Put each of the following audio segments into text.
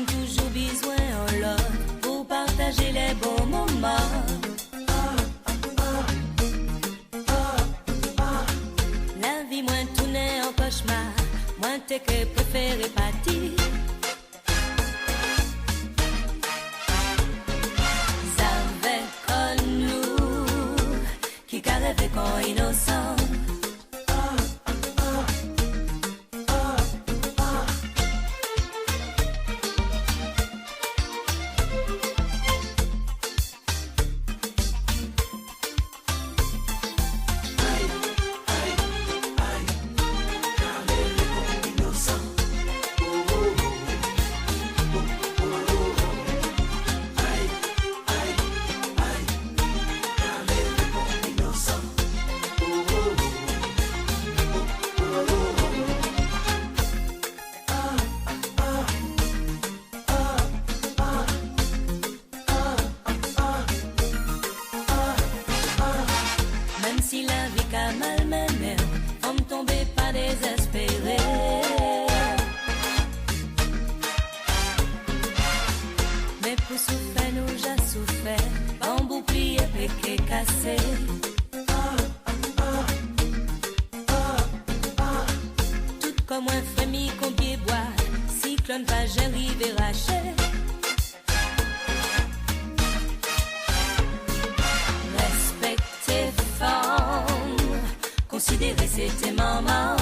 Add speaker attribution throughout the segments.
Speaker 1: toujours besoin en l'autre pour partager les bons moments. La vie moins tournée en cauchemar, moins t'es que préféré partir. Savait qu'on nous qui rêvait qu'on innocent. Si la vie qu'a mal mené, on me tomber pas désespéré. Mais pour souffrir, nous j'ai souffert, en bouclier péqué cassé. Tout comme un frémi qu'on pied bois, cyclone pas j'arrive et raché. Considérer c'était maman.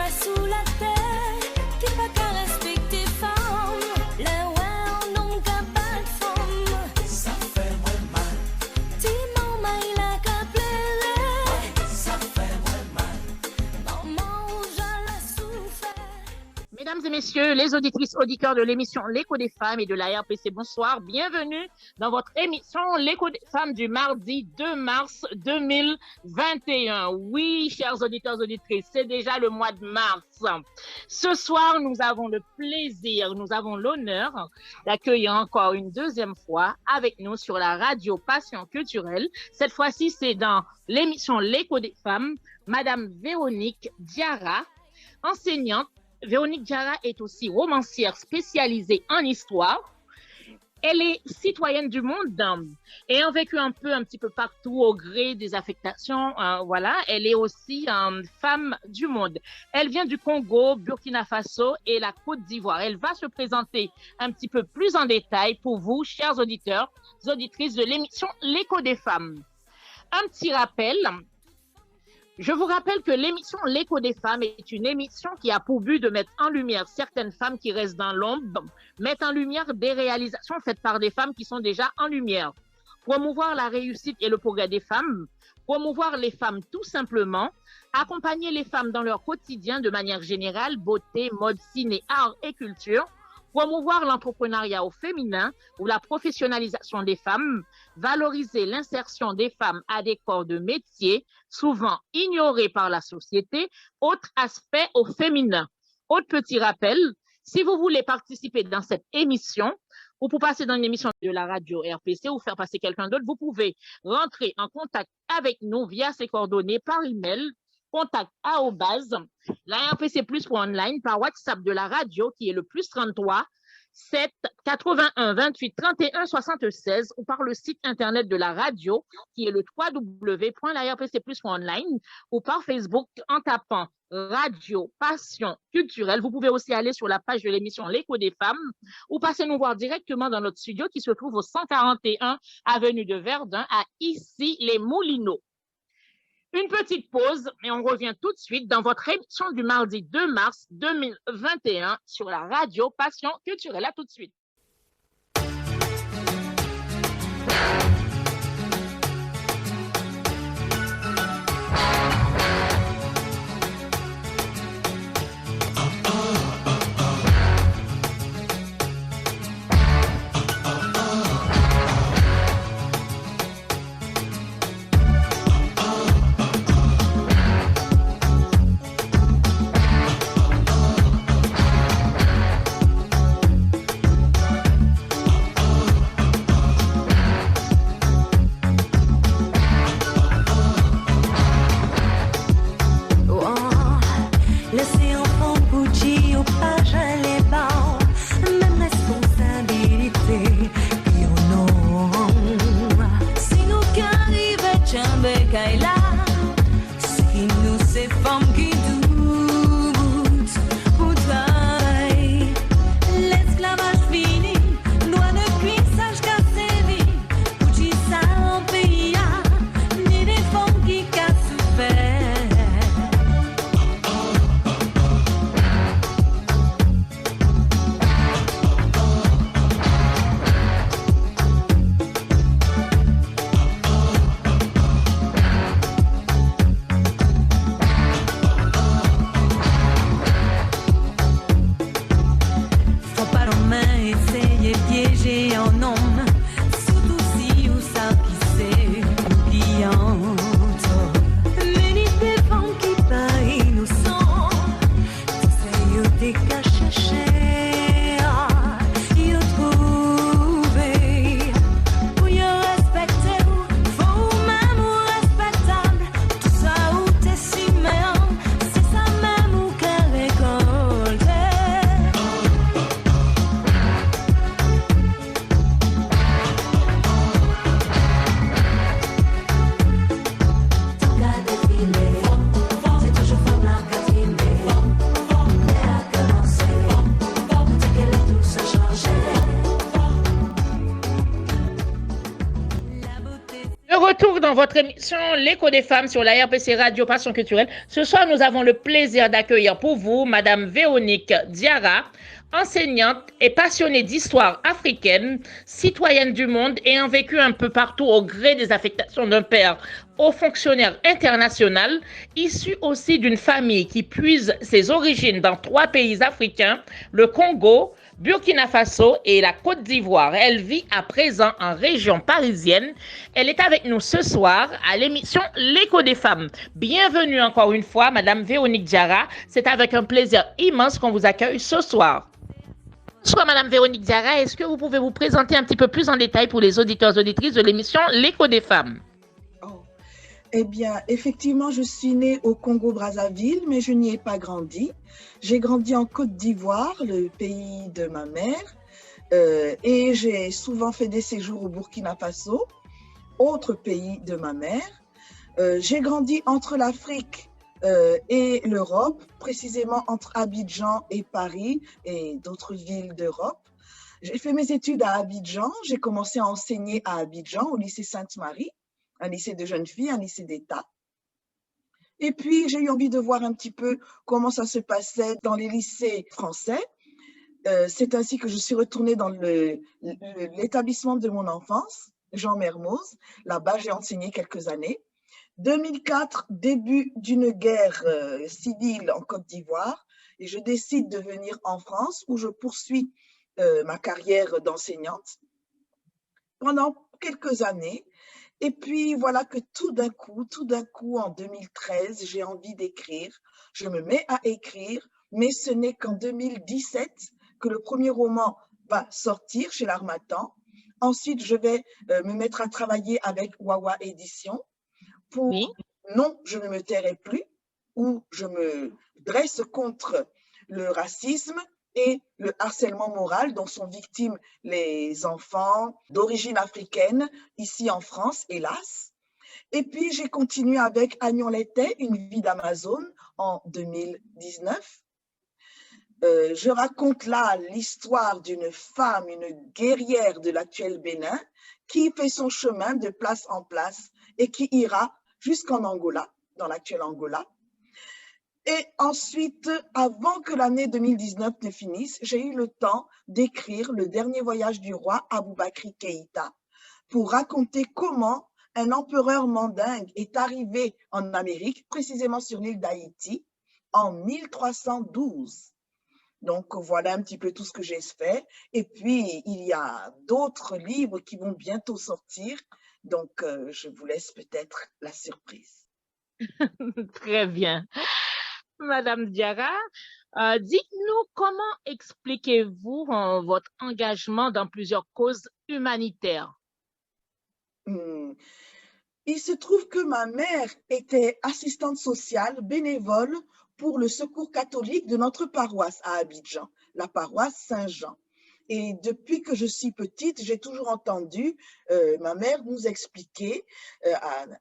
Speaker 1: Sous la terre, qui pas qu'à respecter femme, les ouais on n'ont qu'à pas de femme. Ça fait moins mal. Ti maman il a qu'à pleurer. Ça fait moins mal. Maman où j'allais souffrir.
Speaker 2: Mesdames et messieurs, les auditrices, auditeurs de l'émission L'écho des femmes et de la RPC, bonsoir. Bienvenue dans votre émission L'écho des femmes du mardi 2 mars 2021. Oui, chers auditeurs, auditrices, c'est déjà le mois de mars. Ce soir, nous avons le plaisir, nous avons l'honneur d'accueillir encore une deuxième fois avec nous sur la radio Passion Culturelle. Cette fois-ci, c'est dans l'émission L'écho des femmes, Madame Véronique Diarra, enseignante. Véronique Diarra est aussi romancière spécialisée en histoire. Elle est citoyenne du monde, ayant vécu un petit peu partout au gré des affectations. Voilà, elle est aussi femme du monde. Elle vient du Congo, Burkina Faso et la Côte d'Ivoire. Elle va se présenter un petit peu plus en détail pour vous, chers auditeurs, auditrices de l'émission L'écho des femmes. Un petit rappel. Je vous rappelle que l'émission L'écho des femmes est une émission qui a pour but de mettre en lumière certaines femmes qui restent dans l'ombre, mettre en lumière des réalisations faites par des femmes qui sont déjà en lumière, promouvoir la réussite et le progrès des femmes, promouvoir les femmes tout simplement, accompagner les femmes dans leur quotidien de manière générale, beauté, mode, ciné, art et culture, promouvoir l'entrepreneuriat au féminin ou la professionnalisation des femmes, valoriser l'insertion des femmes à des corps de métier souvent ignorés par la société, autre aspect au féminin. Autre petit rappel, si vous voulez participer dans cette émission ou pour passer dans une émission de la radio RPC ou faire passer quelqu'un d'autre, vous pouvez rentrer en contact avec nous via ces coordonnées par email, contact @la RPC plus online, par WhatsApp de la radio qui est le +33 7 81 28 31 76 ou par le site internet de la radio qui est le www.larpcplus.online ou par Facebook en tapant Radio Passion Culturelle. Vous pouvez aussi aller sur la page de l'émission L'écho des femmes ou passer nous voir directement dans notre studio qui se trouve au 141 avenue de Verdun à Issy-les-Moulineaux. Une petite pause et on revient tout de suite dans votre émission du mardi 2 mars 2021 sur la radio Passion Culturelle. À tout de suite. Retour dans votre émission L'écho des femmes sur la RPC Radio Passion Culturelle. Ce soir, nous avons le plaisir d'accueillir pour vous Madame Véronique Diarra, enseignante et passionnée d'histoire africaine, citoyenne du monde ayant vécu un peu partout au gré des affectations d'un père haut fonctionnaire international, issu aussi d'une famille qui puise ses origines dans 3 pays africains, le Congo, Burkina Faso et la Côte d'Ivoire. Elle vit à présent en région parisienne. Elle est avec nous ce soir à l'émission L'écho des femmes. Bienvenue encore une fois, Madame Véronique Diarra. C'est avec un plaisir immense qu'on vous accueille ce soir. Bonsoir, Madame Véronique Diarra. Est-ce que vous pouvez vous présenter un petit peu plus en détail pour les auditeurs et auditrices de l'émission L'écho des femmes?
Speaker 3: Eh bien, effectivement, je suis née au Congo-Brazzaville, mais je n'y ai pas grandi. J'ai grandi en Côte d'Ivoire, le pays de ma mère, et j'ai souvent fait des séjours au Burkina Faso, autre pays de ma mère. J'ai grandi entre l'Afrique et l'Europe, précisément entre Abidjan et Paris et d'autres villes d'Europe. J'ai fait mes études à Abidjan. J'ai commencé à enseigner à Abidjan, au lycée Sainte-Marie, un lycée de jeunes filles, un lycée d'État. Et puis, j'ai eu envie de voir un petit peu comment ça se passait dans les lycées français. C'est ainsi que je suis retournée dans l'établissement de mon enfance, Jean Mermoz. Là-bas, j'ai enseigné quelques années. 2004, début d'une guerre civile en Côte d'Ivoire, et je décide de venir en France où je poursuis ma carrière d'enseignante pendant quelques années. Et puis voilà que tout d'un coup, en 2013, j'ai envie d'écrire. Je me mets à écrire, mais ce n'est qu'en 2017 que le premier roman va sortir chez l'Harmattan. Ensuite, je vais me mettre à travailler avec Wawa Édition pour Non, je ne me tairai plus, où je me dresse contre le racisme et le harcèlement moral dont sont victimes les enfants d'origine africaine ici en France, hélas. Et puis, j'ai continué avec Agnon Lettet, Une vie d'Amazone, en 2019. Je raconte là l'histoire d'une femme, une guerrière de l'actuel Bénin, qui fait son chemin de place en place et qui ira jusqu'en Angola, dans l'actuel Angola. Et ensuite, avant que l'année 2019 ne finisse, j'ai eu le temps d'écrire Le dernier voyage du roi Aboubakry Keïta pour raconter comment un empereur mandingue est arrivé en Amérique, précisément sur l'île d'Haïti, en 1312. Donc, voilà un petit peu tout ce que j'ai fait. Et puis, il y a d'autres livres qui vont bientôt sortir. Donc, je vous laisse peut-être la surprise.
Speaker 2: Très bien. Madame Diarra, dites-nous comment expliquez-vous votre engagement dans plusieurs causes humanitaires?
Speaker 3: Il se trouve que ma mère était assistante sociale bénévole pour le secours catholique de notre paroisse à Abidjan, la paroisse Saint-Jean. Et depuis que je suis petite, j'ai toujours entendu ma mère nous expliquer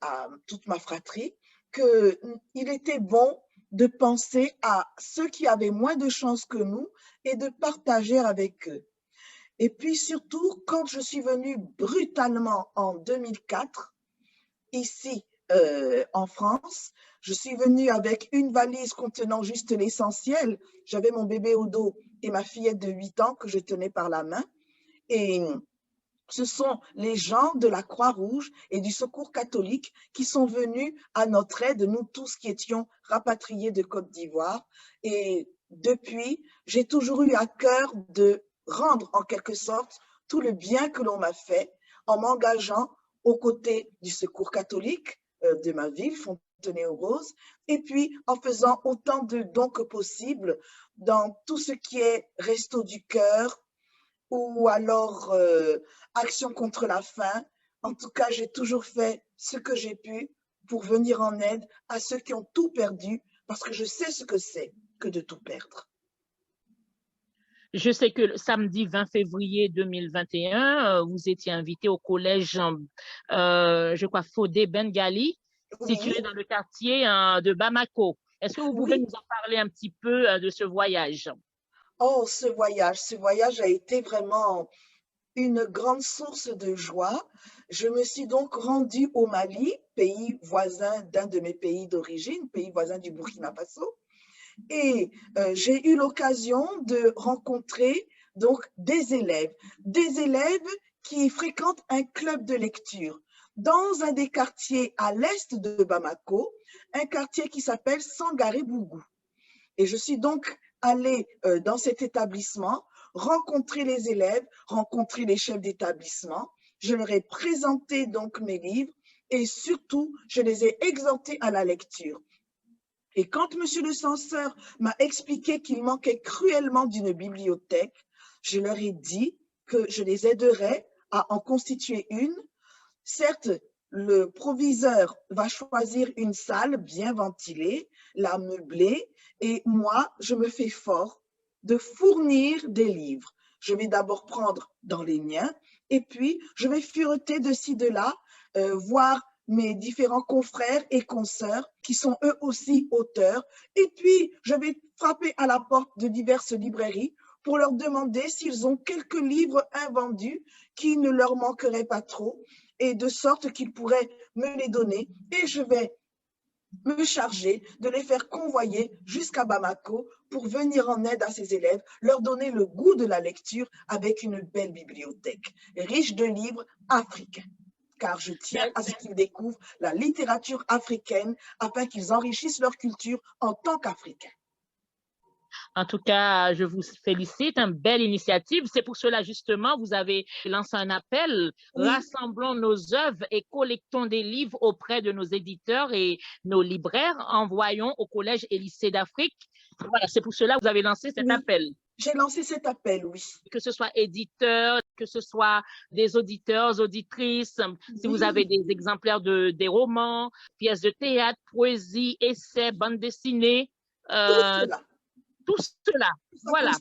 Speaker 3: à toute ma fratrie qu'il était bon de penser à ceux qui avaient moins de chance que nous et de partager avec eux. Et puis surtout, quand je suis venue brutalement en 2004, ici en France, je suis venue avec une valise contenant juste l'essentiel. J'avais mon bébé au dos et ma fillette de 8 ans que je tenais par la main. Et ce sont les gens de la Croix-Rouge et du Secours catholique qui sont venus à notre aide, nous tous qui étions rapatriés de Côte d'Ivoire. Et depuis, j'ai toujours eu à cœur de rendre en quelque sorte tout le bien que l'on m'a fait en m'engageant aux côtés du Secours catholique de ma ville, Fontenay-aux-Roses, et puis en faisant autant de dons que possible dans tout ce qui est Restos du Cœur ou alors Action contre la faim. En tout cas, j'ai toujours fait ce que j'ai pu pour venir en aide à ceux qui ont tout perdu, parce que je sais ce que c'est que de tout perdre.
Speaker 2: Je sais que le samedi 20 février 2021, vous étiez invité au collège, je crois, Fodé Bengali, situé
Speaker 3: Oui,
Speaker 2: dans le quartier de Bamako. Est-ce que vous pouvez
Speaker 3: oui.
Speaker 2: nous en parler un petit peu de ce voyage?
Speaker 3: Oh, ce voyage a été vraiment une grande source de joie. Je me suis donc rendue au Mali, pays voisin d'un de mes pays d'origine, pays voisin du Burkina Faso. Et j'ai eu l'occasion de rencontrer donc des élèves qui fréquentent un club de lecture dans un des quartiers à l'est de Bamako, un quartier qui s'appelle Sangaré-Bougou. Et je suis donc allée dans cet établissement, rencontrer les élèves, rencontrer les chefs d'établissement. Je leur ai présenté donc mes livres et surtout, je les ai exhortés à la lecture. Et quand monsieur le censeur m'a expliqué qu'il manquait cruellement d'une bibliothèque, je leur ai dit que je les aiderais à en constituer une. Certes, le proviseur va choisir une salle bien ventilée, la meubler, et moi, je me fais fort de fournir des livres. Je vais d'abord prendre dans les miens, et puis je vais fureter de ci, de là, voir mes différents confrères et consoeurs qui sont eux aussi auteurs. Et puis, je vais frapper à la porte de diverses librairies pour leur demander s'ils ont quelques livres invendus qui ne leur manqueraient pas trop, et de sorte qu'ils pourraient me les donner. Et je vais me charger de les faire convoyer jusqu'à Bamako pour venir en aide à ces élèves, leur donner le goût de la lecture avec une belle bibliothèque, riche de livres africains. Car je tiens à ce qu'ils découvrent la littérature africaine afin qu'ils enrichissent leur culture en tant qu'Africains.
Speaker 2: En tout cas, je vous félicite, une belle initiative. C'est pour cela, justement, vous avez lancé un appel.
Speaker 3: Oui.
Speaker 2: Rassemblons nos œuvres et collectons des livres auprès de nos éditeurs et nos libraires. Envoyons au collège et lycée d'Afrique. Voilà, c'est pour cela que vous avez lancé cet appel.
Speaker 3: J'ai lancé cet appel, oui.
Speaker 2: Que ce soit éditeurs, que ce soit des auditeurs, auditrices, si vous avez des exemplaires des romans, pièces de théâtre, poésie, essais, bandes dessinées, tout cela, voilà,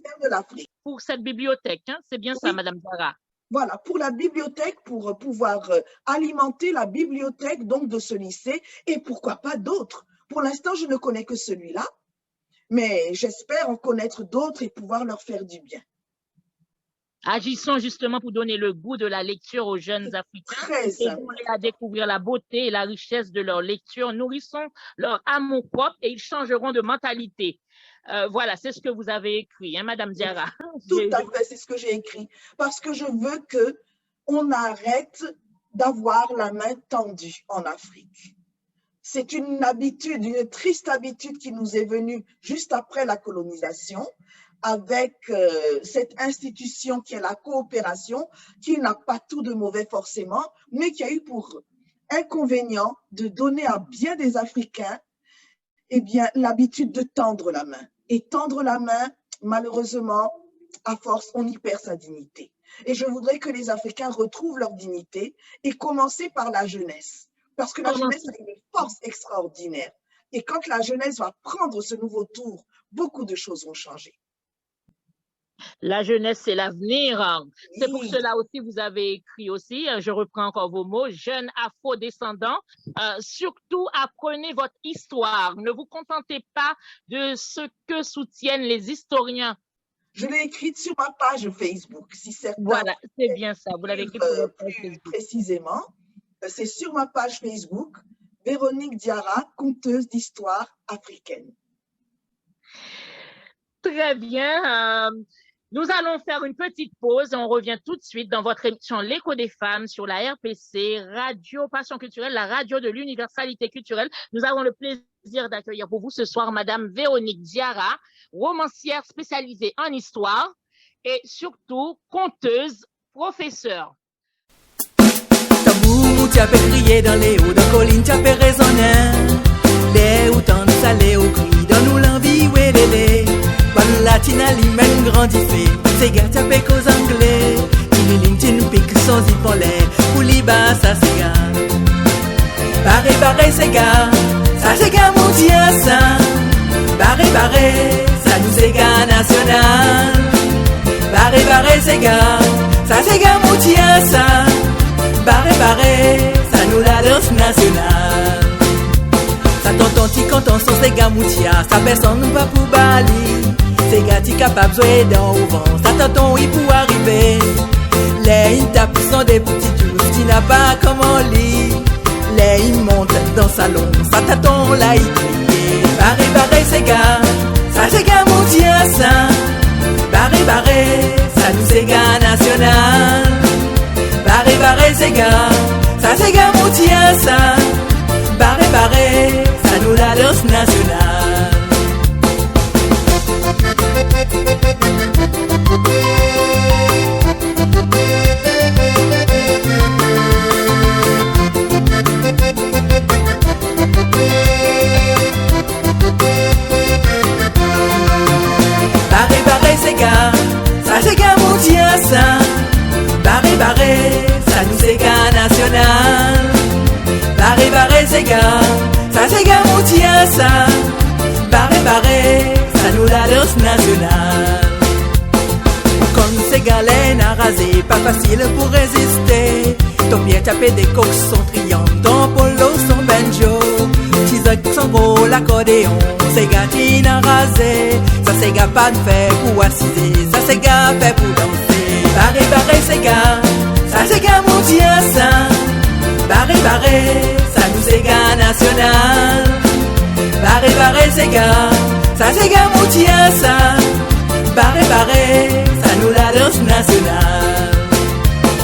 Speaker 2: pour cette bibliothèque, hein? C'est bien ça, Madame Diarra.
Speaker 3: Voilà, pour la bibliothèque, pour pouvoir alimenter la bibliothèque donc de ce lycée et pourquoi pas d'autres. Pour l'instant, je ne connais que celui-là, mais j'espère en connaître d'autres et pouvoir leur faire du bien.
Speaker 2: Agissons justement pour donner le goût de la lecture aux jeunes Africains.
Speaker 3: Très
Speaker 2: Aidons-les à découvrir la beauté et la richesse de leur lecture. Nourrissons leur amour propre et ils changeront de mentalité. Voilà, c'est ce que vous avez écrit, hein, Madame Diarra.
Speaker 3: Tout à fait, c'est ce que j'ai écrit. Parce que je veux qu'on arrête d'avoir la main tendue en Afrique. C'est une habitude, une triste habitude qui nous est venue juste après la colonisation, avec cette institution qui est la coopération, qui n'a pas tout de mauvais forcément, mais qui a eu pour inconvénient de donner à bien des Africains l'habitude de tendre la main. Et tendre la main, malheureusement, à force, on y perd sa dignité. Et je voudrais que les Africains retrouvent leur dignité et commencer par la jeunesse. Parce que la jeunesse a une force extraordinaire. Et quand la jeunesse va prendre ce nouveau tour, beaucoup de choses vont changer.
Speaker 2: La jeunesse, c'est l'avenir.
Speaker 3: Oui.
Speaker 2: C'est pour cela aussi, vous avez écrit aussi, je reprends encore vos mots, jeunes afro-descendants, surtout apprenez votre histoire. Ne vous contentez pas de ce que soutiennent les historiens.
Speaker 3: Je l'ai écrite sur ma page Facebook. Si certains
Speaker 2: voilà, c'est bien ça. Vous l'avez écrite sur votre page Facebook.
Speaker 3: Précisément, c'est sur ma page Facebook, Véronique Diarra, conteuse d'histoire africaine.
Speaker 2: Très bien. Nous allons faire une petite pause et on revient tout de suite dans votre émission L'écho des femmes sur la RPC, Radio Passion Culturelle, la radio de l'universalité culturelle. Nous avons le plaisir d'accueillir pour vous ce soir Madame Véronique Diarra, romancière spécialisée en histoire et surtout conteuse, professeure.
Speaker 4: Tambour, tu as fait crier dans les hauts de collines, tu as fait résonner. Les hauts tendent salés au cri, donne-nous l'envie, ouais, lélé. Ban latina li men grandifé, c'est gars tu as fait qu'aux anglais. Il est une pique sans y l'air, pour li bas, ça c'est gars. Barré, c'est gars, ça c'est gars mon dieu, ça. Barré, ça nous c'est gars national. Barré, c'est gars, ça c'est gars mon dieu, ça. Barré, ça nous la danse nationale. Ça t'entend ti quand on sent ces gars moutia, ça personne pas pour Bali. Ces gars ti capable jouer dans au vent, ça t'entend oui pour arriver. Les tapent sont des petits tous, qui n'a pas comment lire. Les montent dans le salon, ça t'attend là y crier. Barré, c'est gars, ça c'est gars moutia ça. Barré, ça nous c'est gars national. Barré, c'est gars, ça c'est gars moutia ça. Barré, ça nous la danse nationale. Barré, c'est gars, ça c'est gars moutia ça. Barré, ça nous c'est gars national. Barré, c'est gars, ça c'est gars moutia ça. Barré, ça nous la danse nationale. Comme ces galènes à raser, pas facile pour résister. Ton pied tapé des coques sont triangle, ton polo son banjo. Tisac son gros l'accordéon, c'est gâtine à raser. Ça c'est gars pas de fait pour assiser, ça c'est gars fait pour danser. Barré, c'est gars, ça c'est gars moutia ça. Barré, ça nous c'est gars national. Barré, c'est gars, ça c'est gars moutia ça. Barré, ça nous la danse nationale.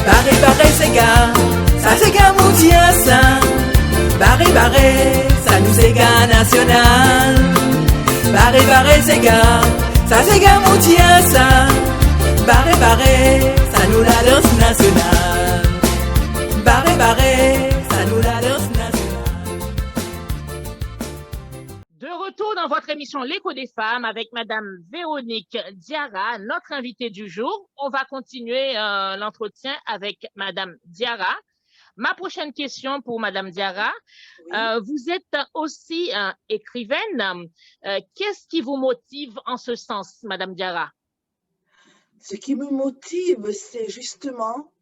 Speaker 4: Barré, c'est gars, ça c'est gars moutia ça. Barré, ça nous c'est gars national. Barré, c'est gars, ça c'est gars moutia ça. Barré, ça nous la danse nationale. Barré, ça nous la danse nationale.
Speaker 2: De retour dans votre émission L'écho des femmes avec Madame Véronique Diarra, notre invitée du jour. On va continuer l'entretien avec Madame Diarra. Ma prochaine question pour Madame Diarra. Oui. Vous êtes aussi écrivaine. Qu'est-ce qui vous motive en ce sens, Madame Diarra?
Speaker 3: Ce qui me motive, c'est justement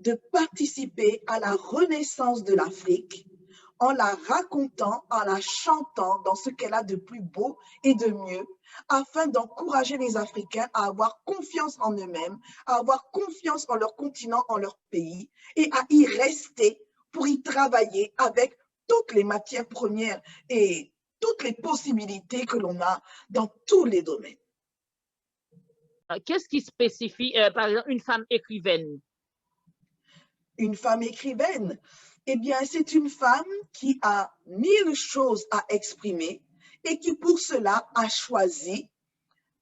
Speaker 3: de participer à la renaissance de l'Afrique en la racontant, en la chantant dans ce qu'elle a de plus beau et de mieux, afin d'encourager les Africains à avoir confiance en eux-mêmes, à avoir confiance en leur continent, en leur pays, et à y rester pour y travailler avec toutes les matières premières et toutes les possibilités que l'on a dans tous les domaines.
Speaker 2: Qu'est-ce qui spécifie, par exemple, une femme écrivaine?
Speaker 3: Une femme écrivaine, eh bien, c'est une femme qui a 1000 choses à exprimer et qui, pour cela, a choisi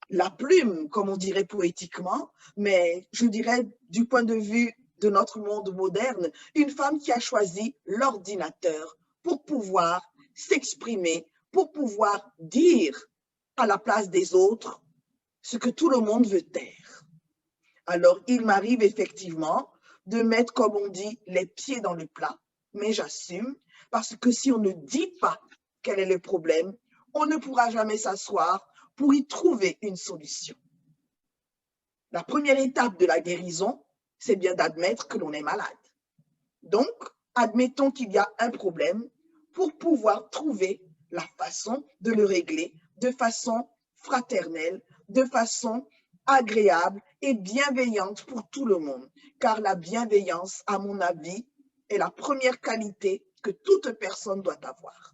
Speaker 3: la plume, comme on dirait poétiquement, mais je dirais du point de vue de notre monde moderne, une femme qui a choisi l'ordinateur pour pouvoir s'exprimer, pour pouvoir dire à la place des autres ce que tout le monde veut taire. Alors, il m'arrive effectivement de mettre, comme on dit, les pieds dans le plat, mais j'assume, parce que si on ne dit pas quel est le problème, on ne pourra jamais s'asseoir pour y trouver une solution. La première étape de la guérison, c'est bien d'admettre que l'on est malade. Donc, admettons qu'il y a un problème pour pouvoir trouver la façon de le régler de façon fraternelle, de façon agréable et bienveillante pour tout le monde. Car la bienveillance, à mon avis, est la première qualité que toute personne doit avoir.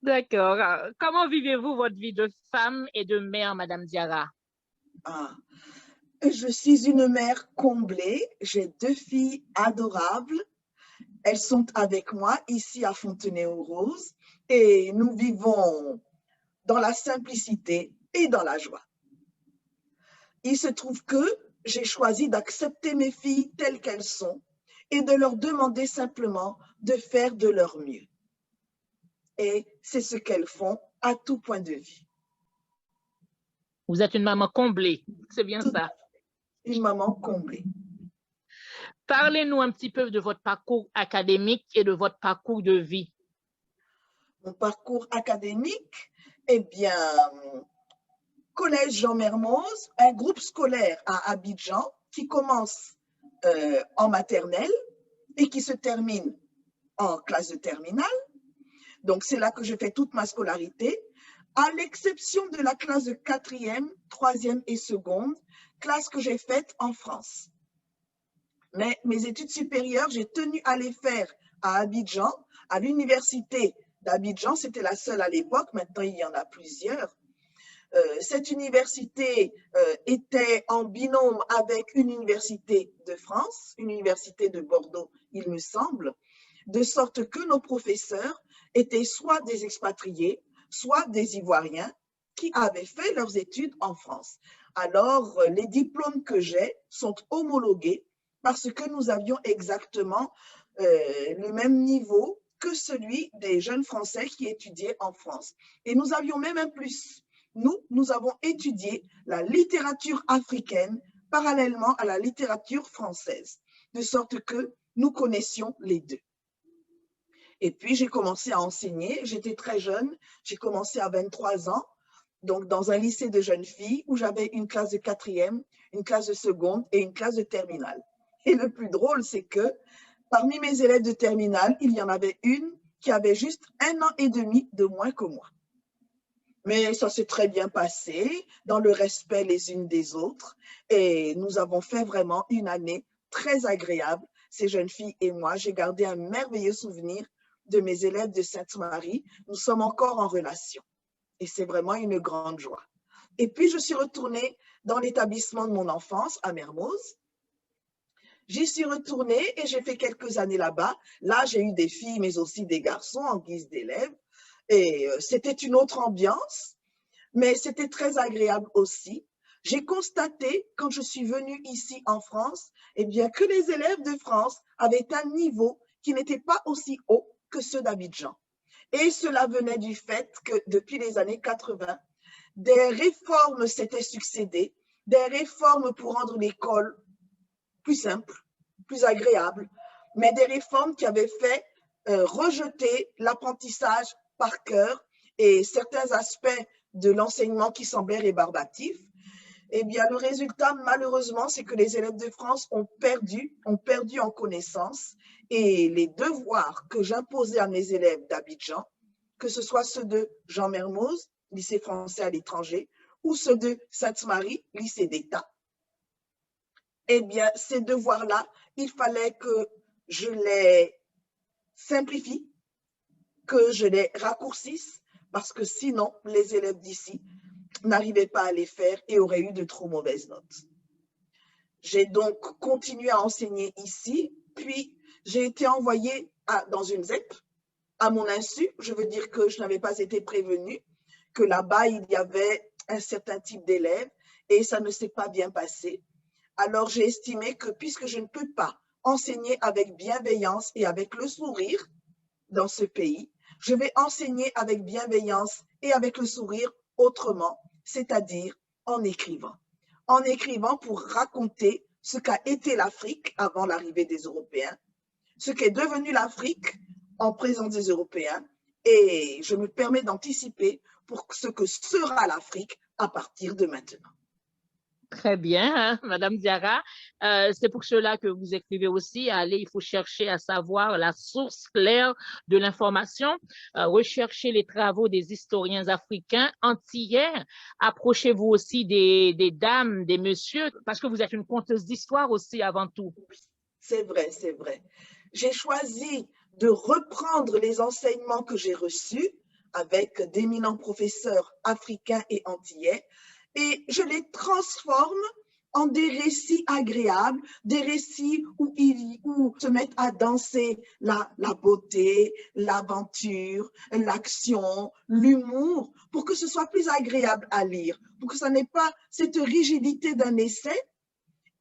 Speaker 2: D'accord. Comment vivez-vous votre vie de femme et de mère, Madame Diarra?
Speaker 3: Je suis une mère comblée. J'ai 2 filles adorables. Elles sont avec moi ici à Fontenay-aux-Roses et nous vivons dans la simplicité et dans la joie. Il se trouve que j'ai choisi d'accepter mes filles telles qu'elles sont et de leur demander simplement de faire de leur mieux. Et c'est ce qu'elles font à tout point de vue.
Speaker 2: Vous êtes une maman comblée, c'est bien
Speaker 3: Tout
Speaker 2: ça.
Speaker 3: Une maman comblée.
Speaker 2: Parlez-nous un petit peu de votre parcours académique et de votre parcours de vie.
Speaker 3: Mon parcours académique, eh bien, Collège Jean Mermoz, un groupe scolaire à Abidjan qui commence en maternelle et qui se termine en classe de terminale. Donc, c'est là que je fais toute ma scolarité, à l'exception de la classe de 4e, 3e et seconde, classe que j'ai faite en France. Mais mes études supérieures, j'ai tenu à les faire à Abidjan, à l'université d'Abidjan. C'était la seule à l'époque, maintenant il y en a plusieurs. Cette université était en binôme avec une université de France, une université de Bordeaux, il me semble, de sorte que nos professeurs étaient soit des expatriés, soit des Ivoiriens qui avaient fait leurs études en France. Alors, les diplômes que j'ai sont homologués parce que nous avions exactement le même niveau que celui des jeunes Français qui étudiaient en France. Et nous avions même un plus. Nous avons étudié la littérature africaine parallèlement à la littérature française, de sorte que nous connaissions les deux. Et puis, j'ai commencé à enseigner. J'étais très jeune. J'ai commencé à 23 ans, donc dans un lycée de jeunes filles où j'avais une classe de 4e, une classe de seconde et une classe de terminale. Et le plus drôle, c'est que parmi mes élèves de terminale, il y en avait une qui avait juste 1 an et demi de moins que moi. Mais ça s'est très bien passé, dans le respect les unes des autres. Et nous avons fait vraiment une année très agréable, ces jeunes filles et moi. J'ai gardé un merveilleux souvenir de mes élèves de Sainte-Marie. Nous sommes encore en relation. Et c'est vraiment une grande joie. Et puis, je suis retournée dans l'établissement de mon enfance, à Mermoz. J'y suis retournée et j'ai fait quelques années là-bas. Là, j'ai eu des filles, mais aussi des garçons en guise d'élèves. Et c'était une autre ambiance, mais c'était très agréable aussi. J'ai constaté, quand je suis venue ici en France, eh bien, que les élèves de France avaient un niveau qui n'était pas aussi haut que ceux d'Abidjan. Et cela venait du fait que depuis les années 80, des réformes s'étaient succédées, des réformes pour rendre l'école plus simple, plus agréable, mais des réformes qui avaient fait rejeter l'apprentissage par cœur et certains aspects de l'enseignement qui semblaient rébarbatifs. Eh bien, le résultat, malheureusement, c'est que les élèves de France ont perdu en connaissances et les devoirs que j'imposais à mes élèves d'Abidjan, que ce soit ceux de Jean Mermoz, lycée français à l'étranger, ou ceux de Sainte-Marie, lycée d'État, eh bien, ces devoirs-là, il fallait que je les simplifie, que je les raccourcisse, parce que sinon, les élèves d'ici n'arrivaient pas à les faire et auraient eu de trop mauvaises notes. J'ai donc continué à enseigner ici, puis j'ai été envoyée dans une ZEP, à mon insu. Je veux dire que je n'avais pas été prévenue, que là-bas, il y avait un certain type d'élèves et ça ne s'est pas bien passé. Alors, j'ai estimé que puisque je ne peux pas enseigner avec bienveillance et avec le sourire dans ce pays, je vais enseigner avec bienveillance et avec le sourire autrement, c'est-à-dire en écrivant. En écrivant pour raconter ce qu'a été l'Afrique avant l'arrivée des Européens, ce qu'est devenu l'Afrique en présence des Européens, et je me permets d'anticiper pour ce que sera l'Afrique à partir de maintenant.
Speaker 2: Très bien, hein, Madame Diarra. C'est pour cela que vous écrivez aussi. Allez, il faut chercher à savoir la source claire de l'information, rechercher les travaux des historiens africains antillais. Approchez-vous aussi des dames, des messieurs, parce que vous êtes une conteuse d'histoire aussi avant tout.
Speaker 3: C'est vrai, c'est vrai. J'ai choisi de reprendre les enseignements que j'ai reçus avec d'éminents professeurs africains et antillais, et je les transforme en des récits agréables, des récits où se mettent à danser la beauté, l'aventure, l'action, l'humour, pour que ce soit plus agréable à lire, pour que ça n'ait pas cette rigidité d'un essai,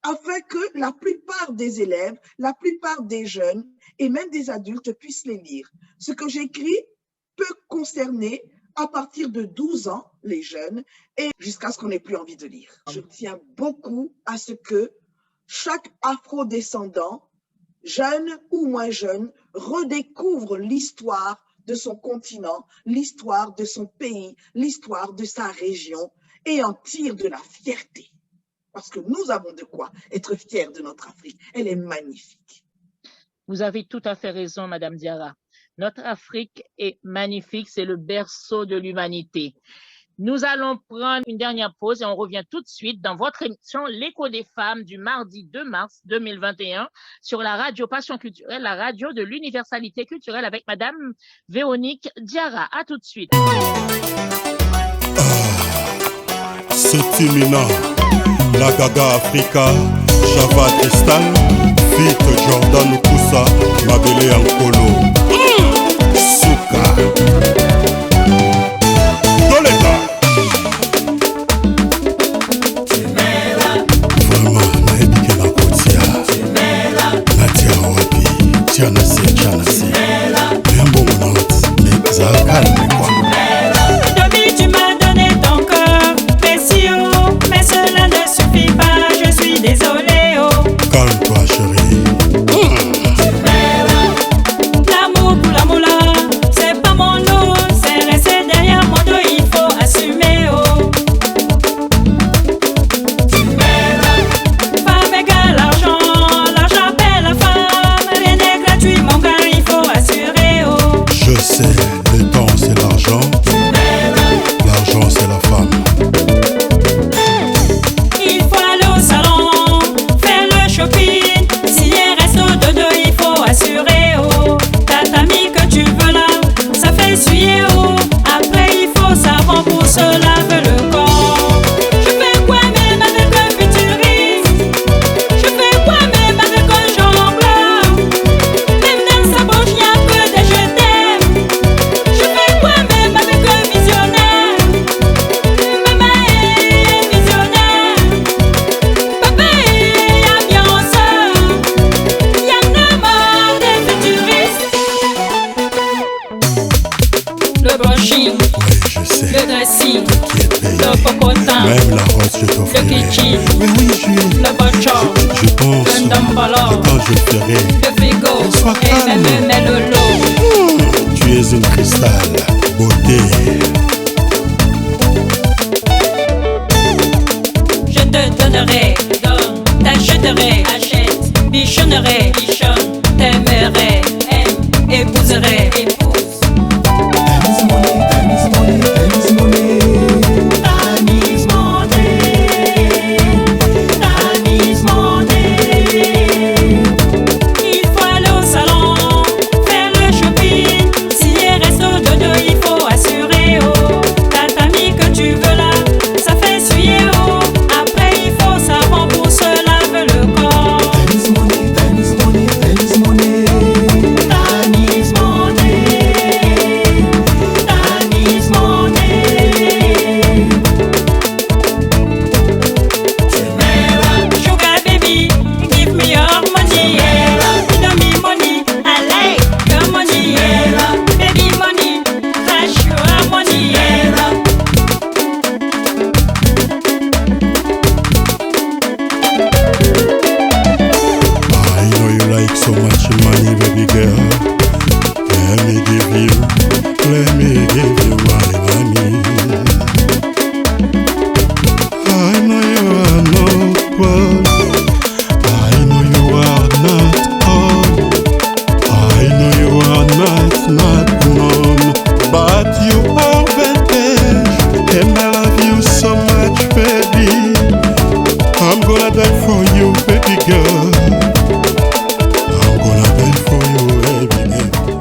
Speaker 3: afin que la plupart des élèves, la plupart des jeunes et même des adultes puissent les lire. Ce que j'écris peut concerner à partir de 12 ans, les jeunes, et jusqu'à ce qu'on n'ait plus envie de lire. Je tiens beaucoup à ce que chaque afro-descendant, jeune ou moins jeune, redécouvre l'histoire de son continent, l'histoire de son pays, l'histoire de sa région, et en tire de la fierté. Parce que nous avons de quoi être fiers de notre Afrique. Elle est magnifique.
Speaker 2: Vous avez tout à fait raison, Madame Diarra. Notre Afrique est magnifique, c'est le berceau de l'humanité. Nous allons prendre une dernière pause et on revient tout de suite dans votre émission L'écho des femmes du mardi 2 mars 2021 sur la radio Passion culturelle, la radio de l'universalité culturelle avec Madame Véronique Diarra. À tout de suite.
Speaker 5: C'est imminent. La Gaga Africa, Java Cristal, Fit Jordan Koussa, Mabele Ankolo. Souka. Doleta. Vraiment, naebike na kotia. Natia wapi, tianase. Yambo monauti, mais ça calme quoi.
Speaker 6: Depuis tu m'as donné ton cœur précieux, mais cela ne suffit pas, je suis désolée oh.
Speaker 5: Calme-toi chérie.
Speaker 6: L'amour pour l'amour là, c'est pas mon lot, c'est rester derrière mon dos, il faut assumer oh. Femme égale l'argent, l'argent paie la femme, rien n'est gratuit mon gars, il faut assurer oh.
Speaker 5: Je sais, le temps c'est l'argent, l'argent c'est la femme.
Speaker 6: Il faut aller au salon, faire le shopping, si elle reste au dodo, il faut assurer oh. Ta famille que tu veux là, ça fait essuyer oh. Après il faut savon pour se laver le corps. Je fais quoi même avec un futuriste? Je fais quoi même avec un jongleur? Même dans sa bouche il n'y a que des je t'aime. Je fais quoi même avec un visionnaire? Maman est visionnaire, papa est ambianceur. Y'en a marre des futuristes. Le brushing,
Speaker 5: Oui, je sais.
Speaker 6: le dressing,
Speaker 5: Qui est payé.
Speaker 6: le popotin,
Speaker 5: Même la rose je
Speaker 6: le
Speaker 5: t'offrirai.
Speaker 6: kitchi,
Speaker 5: Mais oui,
Speaker 6: le bocho,
Speaker 5: je pense.
Speaker 6: le dombolo,
Speaker 5: Attends, je ferai.
Speaker 6: le frigo,
Speaker 5: Sois
Speaker 6: et
Speaker 5: calme.
Speaker 6: même le lot.
Speaker 5: Tu es une cristal, beauté.
Speaker 6: Je donnerai, donne, t'achèterai, achète, bichonnerai, bichonne, t'aimerai, aime, épouserai, épouse.
Speaker 4: Time is money, time is money, time is money.
Speaker 6: Time is money, time is money. Il faut aller au salon, faire le shopping. S'il y a resto dodo, il faut assurer, oh. T'as ta amie que tu veux là, ça fait essuyer, oh. Après il faut savon pour se laver le corps.
Speaker 4: Time is money, time is money, time is money.
Speaker 6: Time is money, time is money. Sugar baby, give me your money, yeah. You know me money, I like your money, yeah. Baby money, flash your money, yeah.
Speaker 5: I know you like so much money, baby girl. Let me give you my money. I know you are not well. I know you are not old. I know you are not known, but you are vintage, and I love you so much, baby. I'm gonna die for you, baby girl. I'm gonna die for you, baby girl.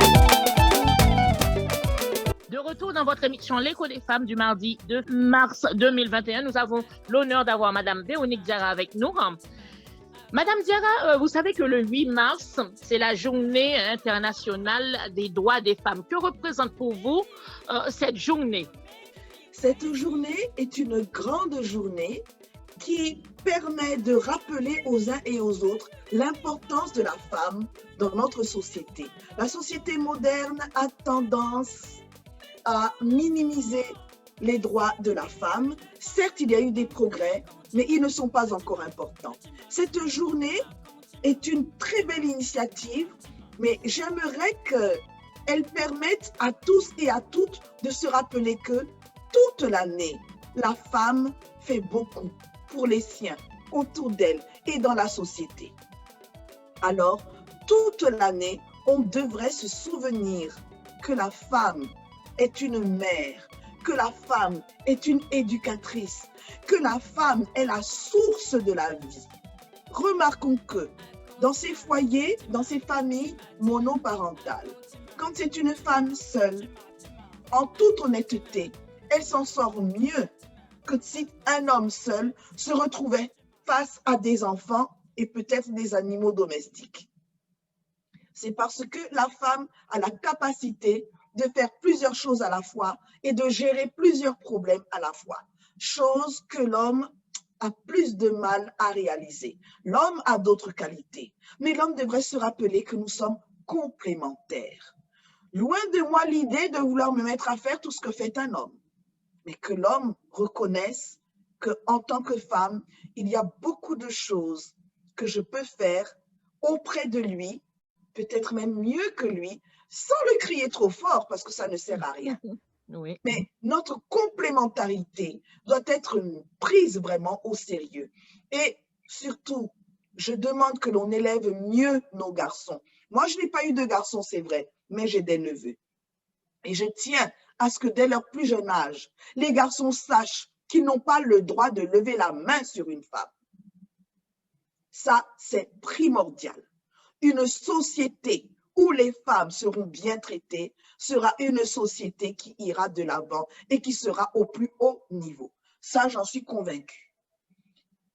Speaker 2: De retour dans votre émission L'écho des femmes du mardi 2 mars 2021, nous avons l'honneur d'avoir Madame Véronique Diarra avec nous. Madame Diarra, vous savez que le 8 mars, c'est la journée internationale des droits des femmes. Que représente pour vous cette journée?
Speaker 3: Cette journée est une grande journée qui permet de rappeler aux uns et aux autres l'importance de la femme dans notre société. La société moderne a tendance à minimiser les droits de la femme. Certes, il y a eu des progrès, mais ils ne sont pas encore importants. Cette journée est une très belle initiative, mais j'aimerais qu'elle permette à tous et à toutes de se rappeler que toute l'année, la femme fait beaucoup pour les siens, autour d'elle et dans la société. Alors, toute l'année, on devrait se souvenir que la femme est une mère, que la femme est une éducatrice, que la femme est la source de la vie. Remarquons que dans ces foyers, dans ces familles monoparentales, quand c'est une femme seule, en toute honnêteté, elle s'en sort mieux que si un homme seul se retrouvait face à des enfants et peut-être des animaux domestiques. C'est parce que la femme a la capacité de faire plusieurs choses à la fois et de gérer plusieurs problèmes à la fois, chose que l'homme a plus de mal à réaliser. L'homme a d'autres qualités, mais l'homme devrait se rappeler que nous sommes complémentaires. Loin de moi l'idée de vouloir me mettre à faire tout ce que fait un homme, mais que l'homme reconnaisse qu'en tant que femme, il y a beaucoup de choses que je peux faire auprès de lui, peut-être même mieux que lui, sans le crier trop fort parce que ça ne sert à rien.
Speaker 2: Oui.
Speaker 3: Mais notre complémentarité doit être prise vraiment au sérieux. Et surtout, je demande que l'on élève mieux nos garçons. Moi, je n'ai pas eu de garçons, c'est vrai, mais j'ai des neveux. Et je tiens à ce que dès leur plus jeune âge, les garçons sachent qu'ils n'ont pas le droit de lever la main sur une femme. Ça, c'est primordial. Une société où les femmes seront bien traitées sera une société qui ira de l'avant et qui sera au plus haut niveau. Ça, j'en suis convaincue.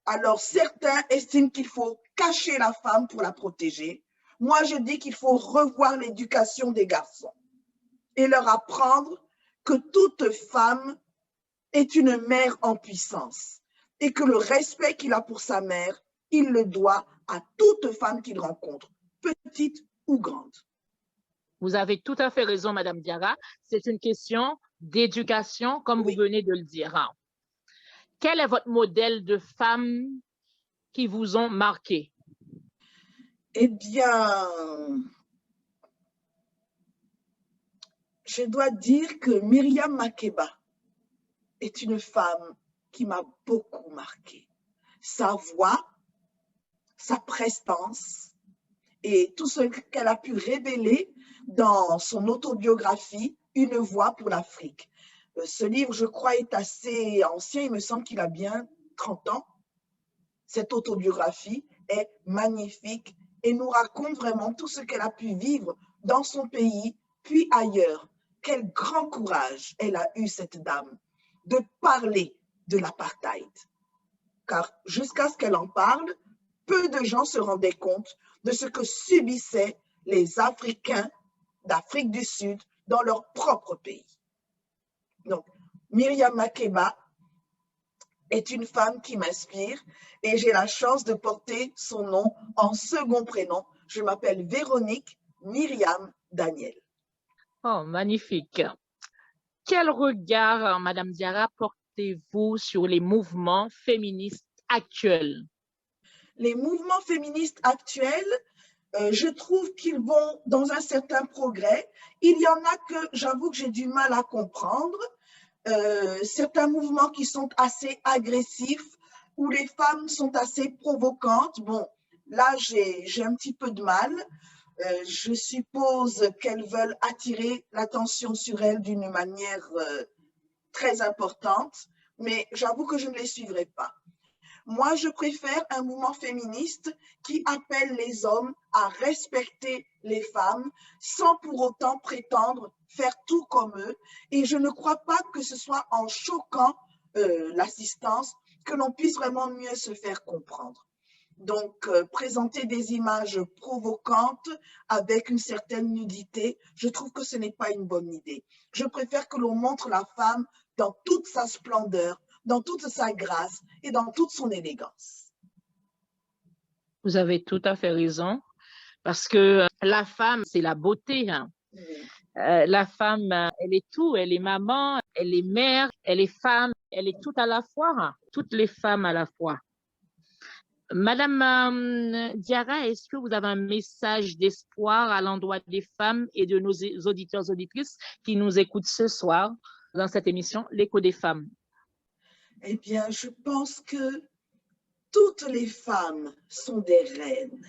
Speaker 3: Alors, certains estiment qu'il faut cacher la femme pour la protéger. Moi, je dis qu'il faut revoir l'éducation des garçons et leur apprendre que toute femme est une mère en puissance et que le respect qu'il a pour sa mère, il le doit à toute femme qu'il rencontre, petite ou grande.
Speaker 2: Vous avez tout à fait raison, Madame Diarra. C'est une question d'éducation, comme
Speaker 3: Oui.
Speaker 2: vous venez de le dire. Quel est votre modèle de femme qui vous ont marqué?
Speaker 3: Eh bien, je dois dire que Myriam Makeba est une femme qui m'a beaucoup marquée. sa voix, sa prestance et tout ce qu'elle a pu révéler dans son autobiographie « Une voix pour l'Afrique ». Ce livre, je crois, est assez ancien, il me semble qu'il a bien 30 ans. Cette autobiographie est magnifique et nous raconte vraiment tout ce qu'elle a pu vivre dans son pays, puis ailleurs. Quel grand courage elle a eu, cette dame, de parler de l'apartheid. Car jusqu'à ce qu'elle en parle, peu de gens se rendaient compte de ce que subissaient les Africains d'Afrique du Sud dans leur propre pays. Donc, Miriam Makeba est une femme qui m'inspire et j'ai la chance de porter son nom en second prénom. Je m'appelle Véronique Myriam Daniel.
Speaker 2: Oh, magnifique. Quel regard, Madame Diarra, portez-vous sur les mouvements féministes actuels?
Speaker 3: Les mouvements féministes actuels, je trouve qu'ils vont dans un certain progrès. Il y en a que j'avoue que j'ai du mal à comprendre. Certains mouvements qui sont assez agressifs, où les femmes sont assez provocantes. Bon, là, j'ai un petit peu de mal. Je suppose qu'elles veulent attirer l'attention sur elles d'une manière très importante, mais j'avoue que je ne les suivrai pas. Moi, je préfère un mouvement féministe qui appelle les hommes à respecter les femmes sans pour autant prétendre faire tout comme eux. Et je ne crois pas que ce soit en choquant l'assistance que l'on puisse vraiment mieux se faire comprendre. Donc, présenter des images provocantes avec une certaine nudité, je trouve que ce n'est pas une bonne idée. Je préfère que l'on montre la femme dans toute sa splendeur, dans toute sa grâce et dans toute son élégance.
Speaker 2: Vous avez tout à fait raison, parce que la femme, c'est la beauté. Hein.
Speaker 3: Oui.
Speaker 2: La femme, elle est tout, elle est maman, elle est mère, elle est femme, elle est tout à la fois, hein. Toutes les femmes à la fois. Madame Diarra, est-ce que vous avez un message d'espoir à l'endroit des femmes et de nos auditeurs et auditrices qui nous écoutent ce soir dans cette émission, L'écho des femmes?
Speaker 3: Eh bien, je pense que toutes les femmes sont des reines.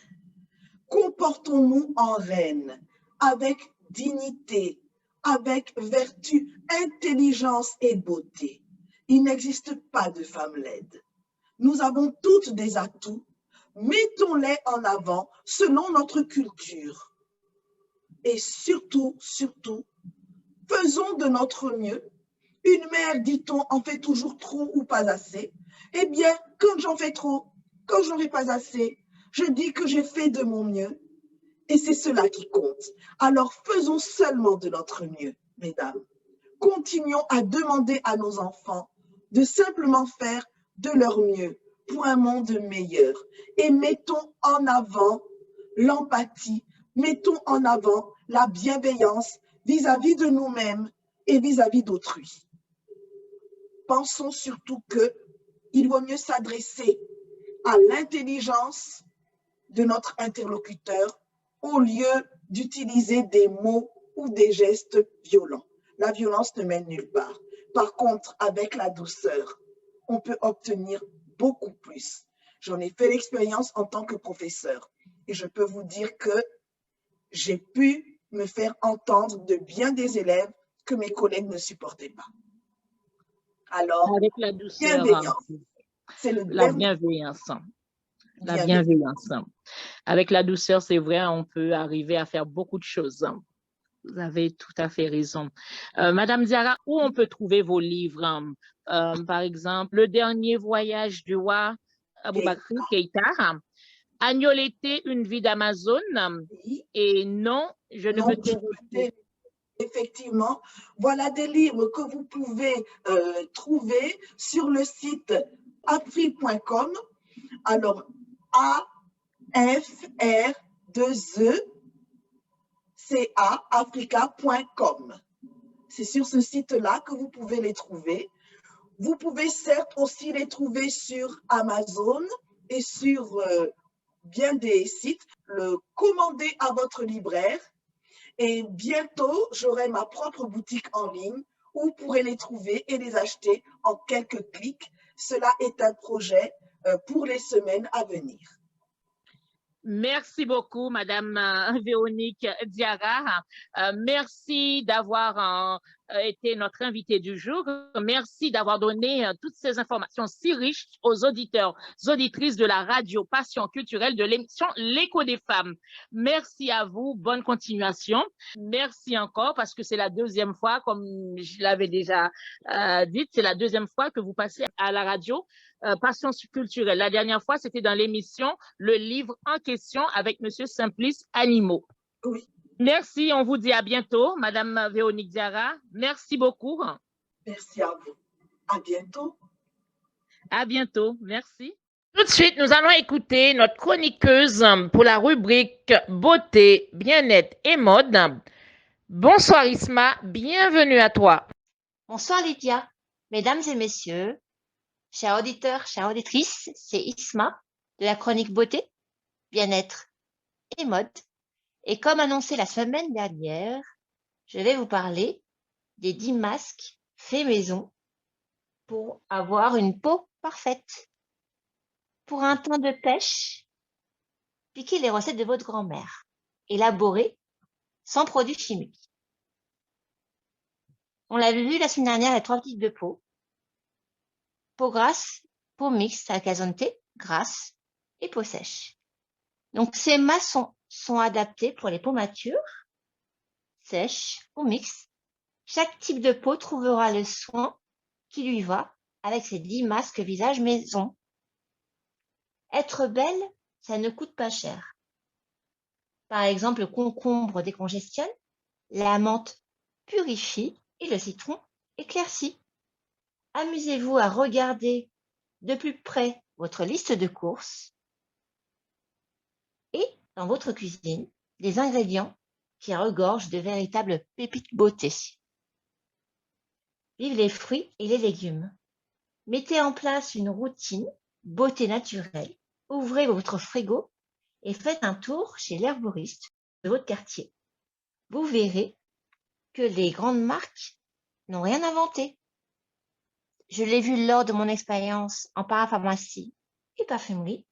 Speaker 3: Comportons-nous en reines, avec dignité, avec vertu, intelligence et beauté. Il n'existe pas de femmes laides. Nous avons toutes des atouts, mettons-les en avant selon notre culture. Et surtout, faisons de notre mieux. Une mère, dit-on, en fait toujours trop ou pas assez. Eh bien, quand j'en fais trop, quand j'en fais pas assez, je dis que j'ai fait de mon mieux. Et c'est cela qui compte. Alors faisons seulement de notre mieux, mesdames. Continuons à demander à nos enfants de simplement faire de leur mieux pour un monde meilleur. Et mettons en avant l'empathie, mettons en avant la bienveillance vis-à-vis de nous-mêmes et vis-à-vis d'autrui. Pensons surtout qu'il vaut mieux s'adresser à l'intelligence de notre interlocuteur au lieu d'utiliser des mots ou des gestes violents. La violence ne mène nulle part. Par contre, avec la douceur, on peut obtenir beaucoup plus. J'en ai fait l'expérience en tant que professeur et je peux vous dire que j'ai pu me faire entendre de bien des élèves que mes collègues ne supportaient pas. Alors,
Speaker 2: avec la douceur,
Speaker 3: c'est le
Speaker 2: la bienveillance. La bienveillance. Avec la douceur, c'est vrai, on peut arriver à faire beaucoup de choses. Vous avez tout à fait raison. Madame Diarra, où on peut trouver vos livres? Par exemple, Le dernier voyage du roi Aboubakry Keïta, Agneau l'été, une vie d'Amazone,
Speaker 3: Oui.
Speaker 2: et Non, je ne veux te refuser.
Speaker 3: Effectivement, voilà des livres que vous pouvez trouver sur le site afri.com. Alors, AFR2ECA Africa.com. C'est sur ce site-là que vous pouvez les trouver. Vous pouvez certes aussi les trouver sur Amazon et sur bien des sites. Le commander à votre libraire. Et bientôt, j'aurai ma propre boutique en ligne où vous pourrez les trouver et les acheter en quelques clics. Cela est un projet pour les semaines à venir.
Speaker 2: Merci beaucoup, Madame Véronique Diarra. Merci d'avoir été notre invitée du jour. Merci d'avoir donné toutes ces informations si riches aux auditeurs, auditrices de la radio Passion culturelle de l'émission L'écho des femmes. Merci à vous. Bonne continuation. Merci encore parce que c'est la deuxième fois, comme je l'avais déjà dit, c'est la deuxième fois que vous passez à la radio Passion culturelle. La dernière fois, c'était dans l'émission Le livre en question avec Monsieur Simplice Animaux.
Speaker 3: Oui.
Speaker 2: Merci, on vous dit à bientôt, Madame Véronique Diarra. Merci beaucoup.
Speaker 3: Merci à vous. À bientôt.
Speaker 2: À bientôt, merci. Tout de suite, nous allons écouter notre chroniqueuse pour la rubrique Beauté, bien-être et mode. Bonsoir Isma, bienvenue à toi.
Speaker 7: Bonsoir Lydia, mesdames et messieurs, chers auditeurs, chères auditrices, c'est Isma de la chronique Beauté, bien-être et mode. Et comme annoncé la semaine dernière, je vais vous parler des 10 masques faits maison pour avoir une peau parfaite. Pour un temps de pêche, piquez les recettes de votre grand-mère, élaborées sans produits chimiques. On l'avait vu la semaine dernière, il y a 3 types de peau. Peau grasse, peau mixte avec azote, grasse et peau sèche. Donc ces masques sont adaptés pour les peaux matures, sèches ou mixtes. Chaque type de peau trouvera le soin qui lui va avec ces 10 masques visage maison. Être belle, ça ne coûte pas cher. Par exemple, le concombre décongestionne, la menthe purifie et le citron éclaircit. Amusez-vous à regarder de plus près votre liste de courses et dans votre cuisine des ingrédients qui regorgent de véritables pépites beauté. Vive les fruits et les légumes. Mettez en place une routine beauté naturelle. Ouvrez votre frigo et faites un tour chez l'herboriste de votre quartier. Vous verrez que les grandes marques n'ont rien inventé. Je l'ai vu lors de mon expérience en parapharmacie et parfumerie.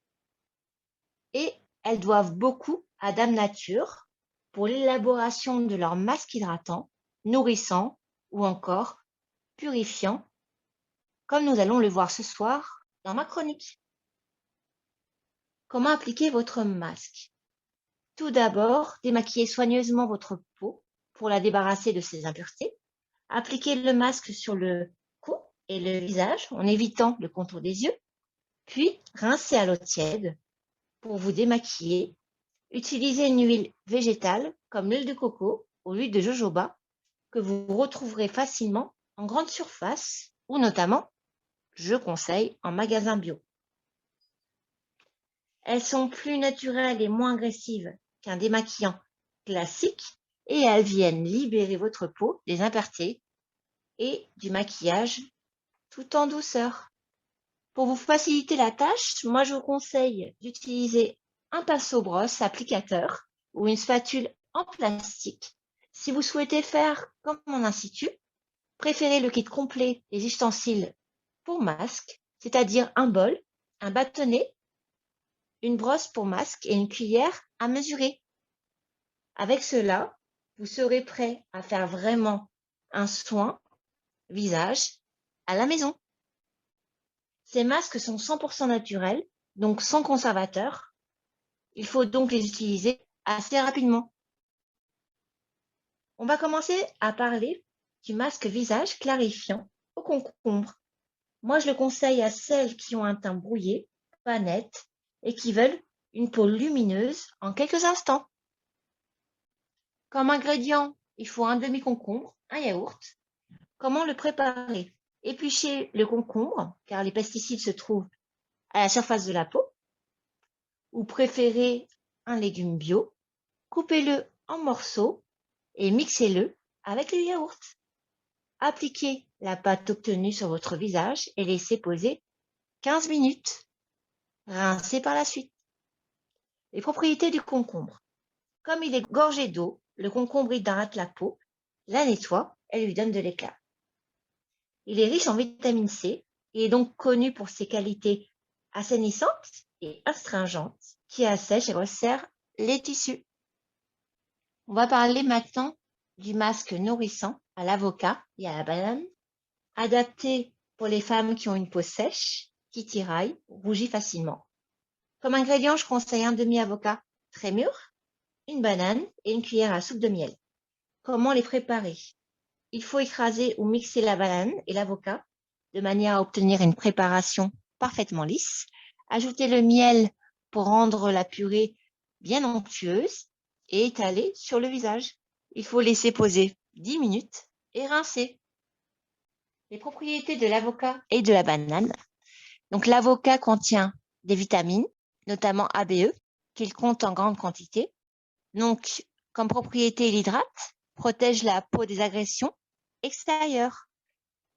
Speaker 7: Et elles doivent beaucoup à Dame Nature pour l'élaboration de leurs masques hydratants, nourrissants ou encore purifiants, comme nous allons le voir ce soir dans ma chronique. Comment appliquer votre masque? Tout d'abord, démaquillez soigneusement votre peau pour la débarrasser de ses impuretés. Appliquez le masque sur le cou et le visage en évitant le contour des yeux. Puis, rincez à l'eau tiède pour vous démaquiller. Utilisez une huile végétale comme l'huile de coco ou l'huile de jojoba que vous retrouverez facilement en grande surface ou notamment, je conseille, en magasin bio. Elles sont plus naturelles et moins agressives qu'un démaquillant classique et elles viennent libérer votre peau des impuretés et du maquillage tout en douceur. Pour vous faciliter la tâche, moi je vous conseille d'utiliser un pinceau-brosse applicateur ou une spatule en plastique. Si vous souhaitez faire comme en institut, préférez le kit complet des ustensiles pour masque, c'est-à-dire un bol, un bâtonnet, une brosse pour masque et une cuillère à mesurer. Avec cela, vous serez prêt à faire vraiment un soin visage à la maison. Ces masques sont 100% naturels, donc sans conservateur. Il faut donc les utiliser assez rapidement. On va commencer à parler du masque visage clarifiant au concombre. Moi, je le conseille à celles qui ont un teint brouillé, pas net, et qui veulent une peau lumineuse en quelques instants. Comme ingrédient, il faut un demi-concombre, un yaourt. Comment le préparer? Épluchez le concombre, car les pesticides se trouvent à la surface de la peau. Ou préférez un légume bio. Coupez-le en morceaux et mixez-le avec le yaourt. Appliquez la pâte obtenue sur votre visage et laissez poser 15 minutes. Rincez par la suite. Les propriétés du concombre. Comme il est gorgé d'eau, le concombre hydrate la peau, la nettoie et lui donne de l'éclat. Il est riche en vitamine C et est donc connu pour ses qualités assainissante et astringente qui assèche et resserre les tissus. On va parler maintenant du masque nourrissant à l'avocat et à la banane, adapté pour les femmes qui ont une peau sèche, qui tiraille, rougit facilement. Comme ingrédient, je conseille un demi-avocat très mûr, une banane et une cuillère à soupe de miel. Comment les préparer? Il faut écraser ou mixer la banane et l'avocat de manière à obtenir une préparation parfaitement lisse. Ajouter le miel pour rendre la purée bien onctueuse et étaler sur le visage. Il faut laisser poser 10 minutes et rincer. Les propriétés de l'avocat et de la banane. Donc l'avocat contient des vitamines, notamment A, B, E, qu'il compte en grande quantité. Donc, comme propriété, il hydrate, protège la peau des agressions extérieures.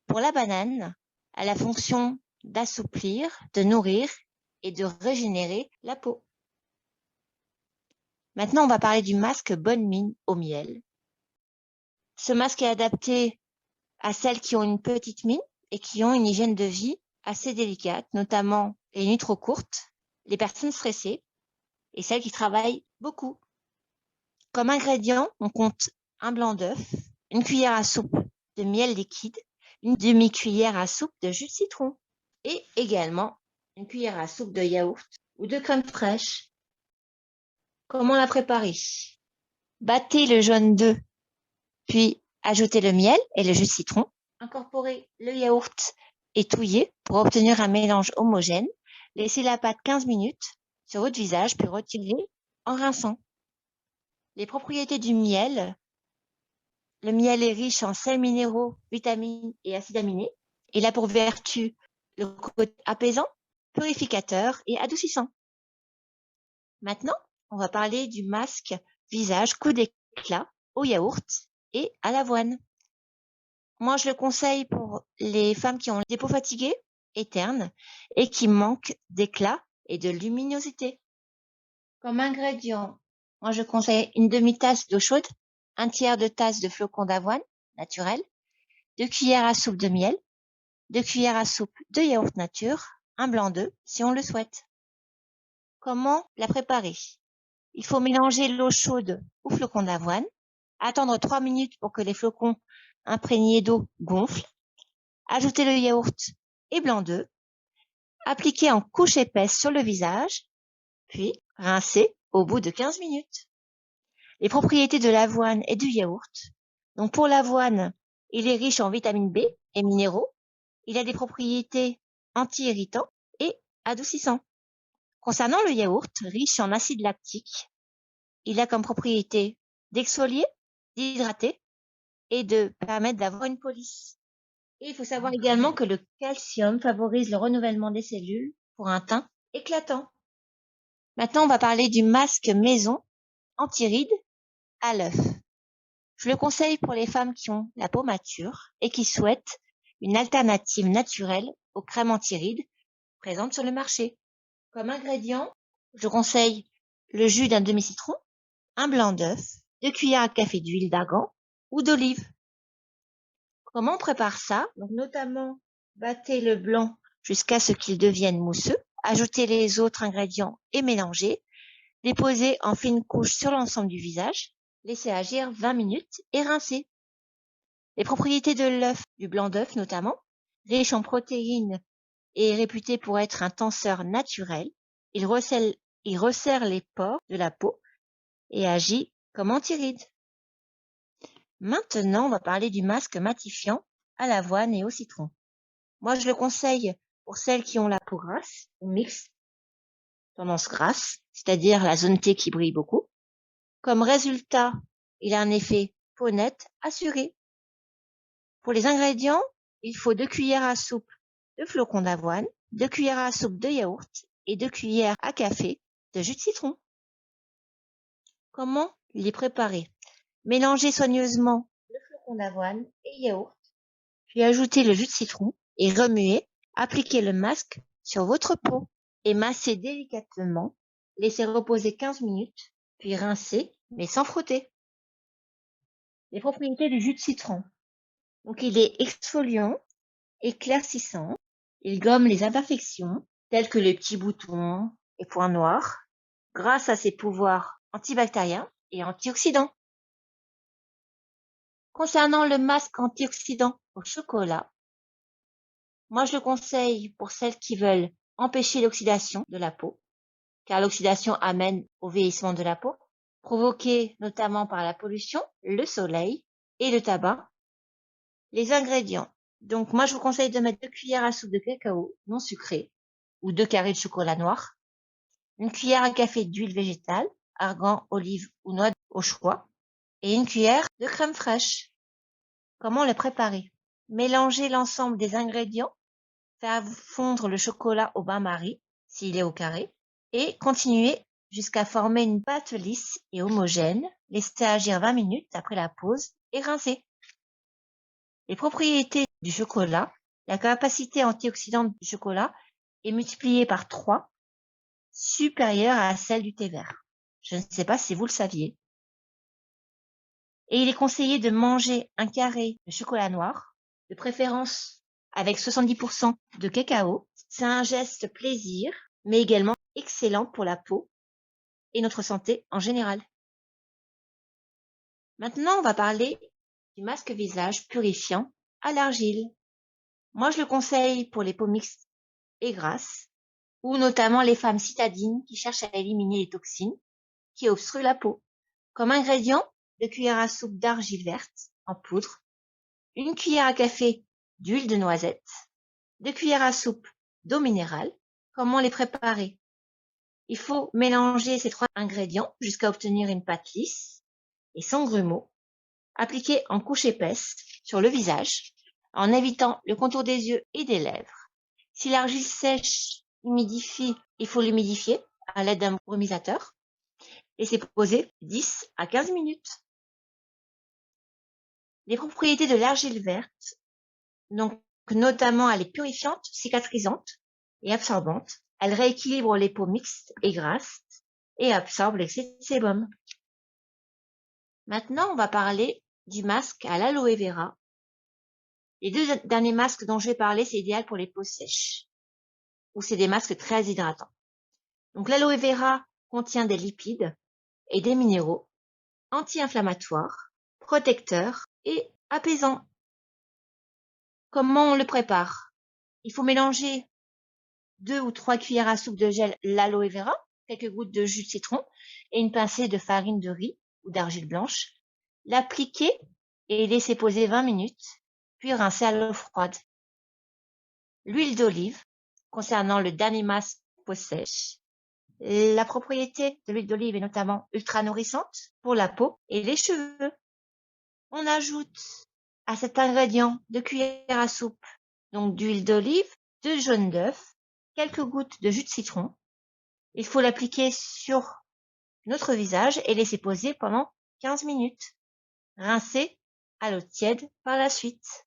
Speaker 7: Pour la banane, elle a la fonction d'assouplir, de nourrir et de régénérer la peau. Maintenant, on va parler du masque Bonne Mine au miel. Ce masque est adapté à celles qui ont une petite mine et qui ont une hygiène de vie assez délicate, notamment les nuits trop courtes, les personnes stressées et celles qui travaillent beaucoup. Comme ingrédient, on compte un blanc d'œuf, une cuillère à soupe de miel liquide, une demi-cuillère à soupe de jus de citron et également une cuillère à soupe de yaourt ou de crème fraîche. Comment la préparer? Battez le jaune d'œuf, puis ajoutez le miel et le jus de citron. Incorporez le yaourt et touillez pour obtenir un mélange homogène. Laissez la pâte 15 minutes sur votre visage, puis retirez en rinçant. Les propriétés du miel. Le miel est riche en sels minéraux, vitamines et acides aminés. Il a pour vertu le côté apaisant, purificateur et adoucissant. Maintenant, on va parler du masque visage coup d'éclat au yaourt et à l'avoine. Moi, je le conseille pour les femmes qui ont des peaux fatiguées et ternes et qui manquent d'éclat et de luminosité. Comme ingrédient, moi, je conseille une demi-tasse d'eau chaude, un tiers de tasse de flocons d'avoine naturel, 2 cuillères à soupe de miel, 2 cuillères à soupe de yaourt nature, un blanc d'œuf si on le souhaite. Comment la préparer? Il faut mélanger l'eau chaude aux flocons d'avoine, attendre 3 minutes pour que les flocons imprégnés d'eau gonflent, ajouter le yaourt et blanc d'œuf, appliquer en couche épaisse sur le visage, puis rincer au bout de 15 minutes. Les propriétés de l'avoine et du yaourt. Donc pour l'avoine, il est riche en vitamine B et minéraux. Il a des propriétés anti-irritants et adoucissants. Concernant le yaourt, riche en acide lactique, il a comme propriété d'exfolier, d'hydrater et de permettre d'avoir une peau lisse. Et il faut savoir également que le calcium favorise le renouvellement des cellules pour un teint éclatant. Maintenant, on va parler du masque maison anti-rides à l'œuf. Je le conseille pour les femmes qui ont la peau mature et qui souhaitent une alternative naturelle aux crèmes anti-rides présentes sur le marché. Comme ingrédient, je conseille le jus d'un demi-citron, un blanc d'œuf, 2 cuillères à café d'huile d'argan ou d'olive. Comment on prépare ça? Donc, notamment, battez le blanc jusqu'à ce qu'il devienne mousseux, ajoutez les autres ingrédients et mélangez, déposez en fine couche sur l'ensemble du visage, laissez agir 20 minutes et rincez. Les propriétés de l'œuf, du blanc d'œuf notamment, riche en protéines et réputé pour être un tenseur naturel, il resserre les pores de la peau et agit comme anti-rides. Maintenant, on va parler du masque matifiant à l'avoine et au citron. Moi, je le conseille pour celles qui ont la peau grasse ou mixte, tendance grasse, c'est-à-dire la zone T qui brille beaucoup. Comme résultat, il a un effet peau nette assuré. Pour les ingrédients, il faut 2 cuillères à soupe de flocons d'avoine, 2 cuillères à soupe de yaourt et 2 cuillères à café de jus de citron. Comment les préparer? Mélangez soigneusement le flocon d'avoine et yaourt, puis ajoutez le jus de citron et remuez. Appliquez le masque sur votre peau et massez délicatement. Laissez reposer 15 minutes, puis rincez, mais sans frotter. Les propriétés du jus de citron. Donc, il est exfoliant, éclaircissant, il gomme les imperfections, tels que les petits boutons et points noirs, grâce à ses pouvoirs antibactériens et antioxydants. Concernant le masque antioxydant au chocolat, moi je le conseille pour celles qui veulent empêcher l'oxydation de la peau, car l'oxydation amène au vieillissement de la peau, provoquée notamment par la pollution, le soleil et le tabac. Les ingrédients. Donc moi je vous conseille de mettre 2 cuillères à soupe de cacao non sucré ou 2 carrés de chocolat noir, 1 cuillère à café d'huile végétale, argan, olive ou noix au choix, et 1 cuillère de crème fraîche. Comment le préparer? Mélangez l'ensemble des ingrédients, faire fondre le chocolat au bain-marie, s'il est au carré, et continuez jusqu'à former une pâte lisse et homogène, laissez agir 20 minutes après la pause et rincez. Les propriétés du chocolat, la capacité antioxydante du chocolat est multipliée par 3, supérieure à celle du thé vert. Je ne sais pas si vous le saviez. Et il est conseillé de manger 1 carré de chocolat noir, de préférence avec 70% de cacao. C'est un geste plaisir, mais également excellent pour la peau et notre santé en général. Maintenant, on va parler du masque visage purifiant à l'argile. Moi, je le conseille pour les peaux mixtes et grasses, ou notamment les femmes citadines qui cherchent à éliminer les toxines qui obstruent la peau. Comme ingrédient, 2 cuillères à soupe d'argile verte en poudre, 1 cuillère à café d'huile de noisette, 2 cuillères à soupe d'eau minérale. Comment les préparer? Il faut mélanger ces 3 ingrédients jusqu'à obtenir une pâte lisse et sans grumeaux. Appliquer en couche épaisse sur le visage en évitant le contour des yeux et des lèvres. Si l'argile sèche humidifie, il faut l'humidifier à l'aide d'un brumisateur. Laissez poser 10 à 15 minutes. Les propriétés de l'argile verte, donc notamment elle est purifiante, cicatrisante et absorbante. Elle rééquilibre les peaux mixtes et grasses et absorbe l'excès de sébum. Maintenant, on va parler du masque à l'aloe vera. Les 2 derniers masques dont je vais parler, c'est idéal pour les peaux sèches, ou c'est des masques très hydratants. Donc l'aloe vera contient des lipides et des minéraux anti-inflammatoires, protecteurs et apaisants. Comment on le prépare? Il faut mélanger 2 ou 3 cuillères à soupe de gel l'aloe vera, quelques gouttes de jus de citron et une pincée de farine de riz ou d'argile blanche. L'appliquer et laisser poser 20 minutes, puis rincer à l'eau froide. L'huile d'olive, concernant le dernier masque peau sèche. La propriété de l'huile d'olive est notamment ultra nourrissante pour la peau et les cheveux. On ajoute à cet ingrédient 2 cuillères à soupe donc d'huile d'olive, 2 jaunes d'œufs, quelques gouttes de jus de citron. Il faut l'appliquer sur notre visage et laisser poser pendant 15 minutes. Rincer à l'eau tiède par la suite.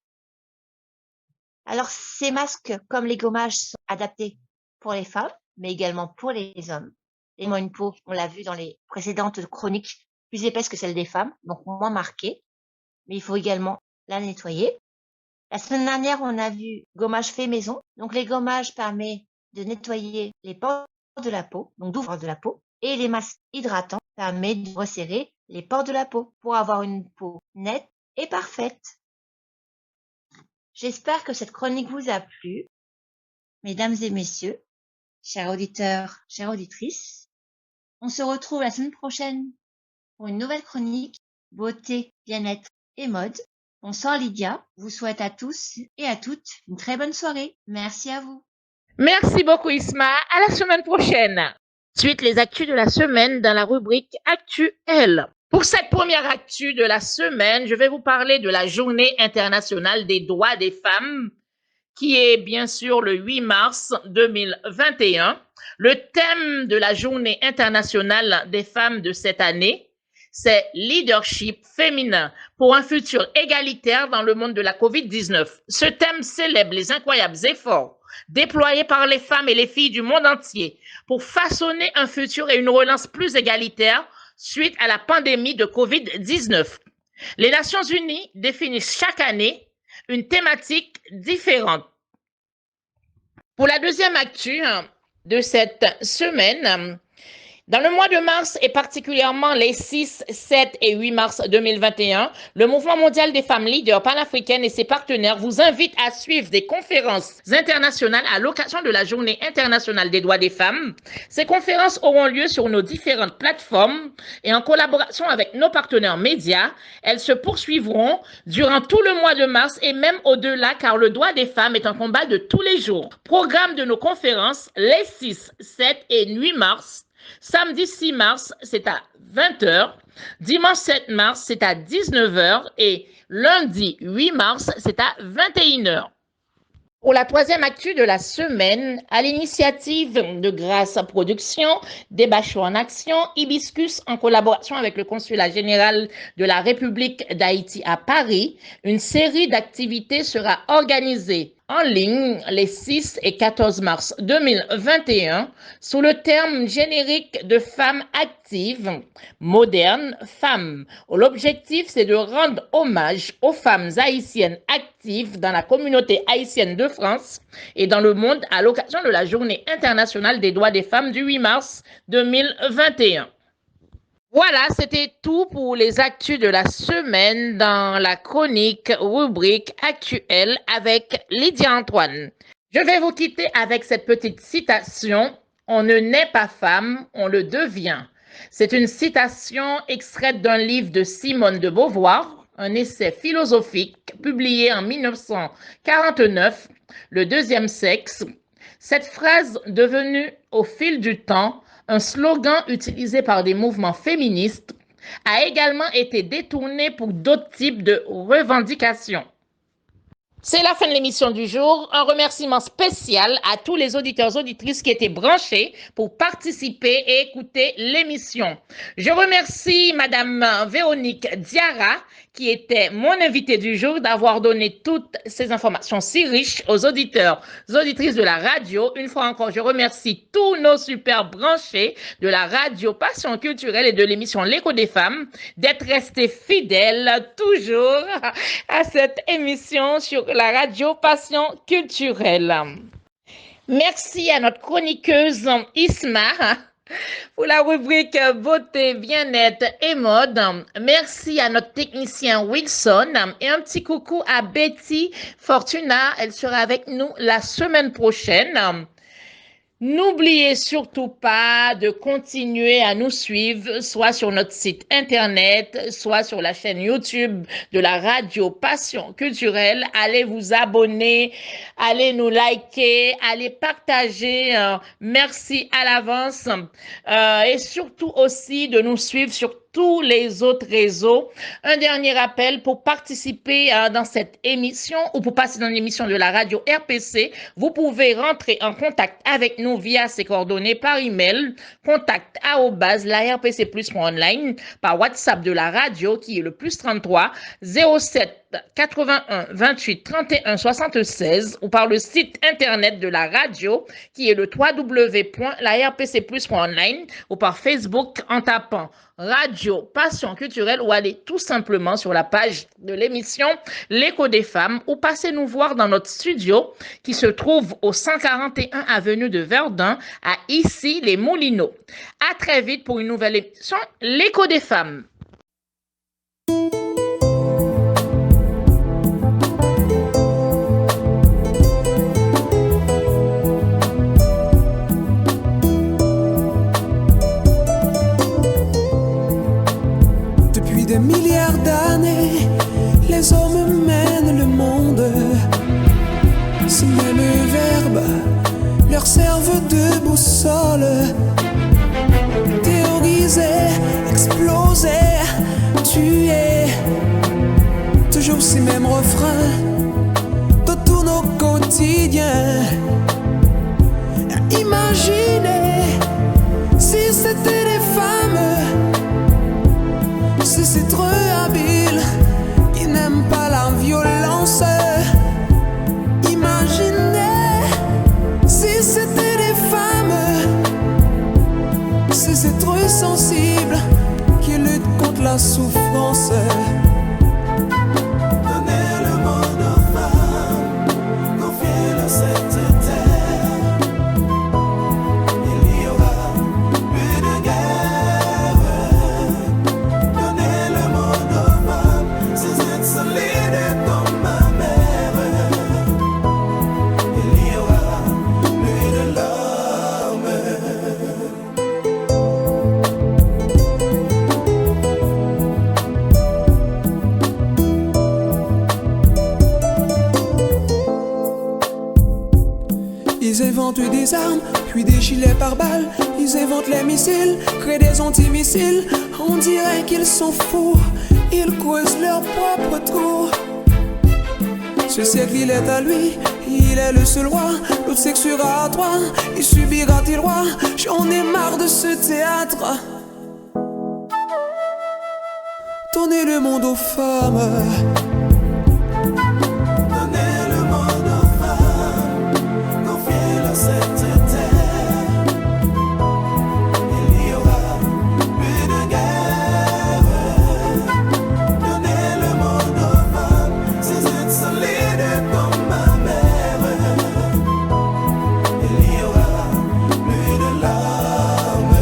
Speaker 7: Alors, ces masques, comme les gommages, sont adaptés pour les femmes, mais également pour les hommes. Et moi, une peau, on l'a vu dans les précédentes chroniques, plus épaisse que celle des femmes, donc moins marquée. Mais il faut également la nettoyer. La semaine dernière, on a vu gommage fait maison. Donc, les gommages permettent de nettoyer les pores de la peau, donc d'ouvrir de la peau. Et les masques hydratants permettent de resserrer les pores de la peau pour avoir une peau nette et parfaite. J'espère que cette chronique vous a plu. Mesdames et messieurs, chers auditeurs, chères auditrices, on se retrouve la semaine prochaine pour une nouvelle chronique beauté, bien-être et mode. Bonsoir Lydia, je vous souhaite à tous et à toutes une très bonne soirée. Merci à vous.
Speaker 2: Merci beaucoup Isma, à la semaine prochaine. Suite les actus de la semaine dans la rubrique Actuelle. Pour cette première actu de la semaine, je vais vous parler de la Journée internationale des droits des femmes, qui est bien sûr le 8 mars 2021. Le thème de la Journée internationale des femmes de cette année, c'est Leadership féminin pour un futur égalitaire dans le monde de la COVID-19. Ce thème célèbre les incroyables efforts déployés par les femmes et les filles du monde entier pour façonner un futur et une relance plus égalitaire suite à la pandémie de COVID-19. Les Nations Unies définissent chaque année une thématique différente. Pour la deuxième actu, de cette semaine. Dans le mois de mars et particulièrement les 6, 7 et 8 mars 2021, le Mouvement mondial des femmes leaders panafricaines et ses partenaires vous invitent à suivre des conférences internationales à l'occasion de la Journée internationale des droits des femmes. Ces conférences auront lieu sur nos différentes plateformes et en collaboration avec nos partenaires médias. Elles se poursuivront durant tout le mois de mars et même au-delà car le droit des femmes est un combat de tous les jours. Programme de nos conférences les 6, 7 et 8 mars. Samedi 6 mars, c'est à 20h. Dimanche 7 mars, c'est à 19h. Et lundi 8 mars, c'est à 21h. Pour la troisième actu de la semaine, à l'initiative de Grâce Production, Débat Chaud en Action, Hibiscus, en collaboration avec le Consulat général de la République d'Haïti à Paris, une série d'activités sera organisée en ligne les 6 et 14 mars 2021 sous le terme générique de femmes actives, modernes, femmes. L'objectif, c'est de rendre hommage aux femmes haïtiennes actives dans la communauté haïtienne de France et dans le monde à l'occasion de la Journée internationale des droits des femmes du 8 mars 2021. Voilà, c'était tout pour les actus de la semaine dans la chronique rubrique actuelle avec Lydia Antoine. Je vais vous quitter avec cette petite citation. On ne naît pas femme, on le devient. C'est une citation extraite d'un livre de Simone de Beauvoir, un essai philosophique publié en 1949, Le deuxième sexe. Cette phrase devenue au fil du temps un slogan utilisé par des mouvements féministes, a également été détourné pour d'autres types de revendications. C'est la fin de l'émission du jour. Un remerciement spécial à tous les auditeurs et auditrices qui étaient branchés pour participer et écouter l'émission. Je remercie Madame Véronique Diarra, qui était mon invitée du jour, d'avoir donné toutes ces informations si riches aux auditeurs et auditrices de la radio. Une fois encore, je remercie tous nos super branchés de la radio Passion Culturelle et de l'émission L'Écho des femmes d'être restés fidèles toujours à cette émission sur la radio Passion Culturelle. Merci à notre chroniqueuse Isma pour la rubrique beauté, bien-être et mode. Merci à notre technicien Wilson et un petit coucou à Betty Fortuna. Elle sera avec nous la semaine prochaine. N'oubliez surtout pas de continuer à nous suivre, soit sur notre site internet, soit sur la chaîne YouTube de la radio Passion Culturelle. Allez vous abonner, allez nous liker, allez partager. Merci à l'avance. Et surtout aussi de nous suivre sur tous les autres réseaux. Un dernier rappel, pour participer dans cette émission ou pour passer dans l'émission de la radio RPC, vous pouvez rentrer en contact avec nous via ces coordonnées par email, contact@larpcplus.online, par WhatsApp de la radio qui est le +33 07 81 28 31 76 ou par le site internet de la radio qui est le www.larpcplus.online ou par Facebook en tapant Radio Passion Culturelle ou allez tout simplement sur la page de l'émission L'Écho des femmes ou passez nous voir dans notre studio qui se trouve au 141 avenue de Verdun à Issy-les-Moulineaux. À très vite pour une nouvelle émission L'Écho des femmes.
Speaker 4: Des milliards d'années, les hommes mènent le monde. Ces mêmes verbes leur servent de boussole. Théoriser, exploser, tuer. Toujours ces mêmes refrains dans tous nos quotidiens. Imaginez si c'était des femmes. Si c'est trop habile, ils n'aiment pas la violence. Imaginez si c'était des femmes. Si c'est trop sensible, qui luttent contre la souffrance. Donnez le monde aux femmes, confiez-leur cette terre. inventent des armes, puis des gilets pare-balles. Ils inventent les missiles, créent des antimissiles. On dirait qu'ils sont fous, ils causent leur propre trou. Ce siècle il est à lui, il est le seul roi. L'autre sexuera à trois, il subira-t-il roi? J'en ai marre de ce théâtre. Tournez le monde aux femmes. Donnez le monde aux femmes, confiez-leur cette terre. Il y aura plus de guerre. Donnez le monde aux femmes, ces êtres solides comme ma mère. Il y aura plus de larmes.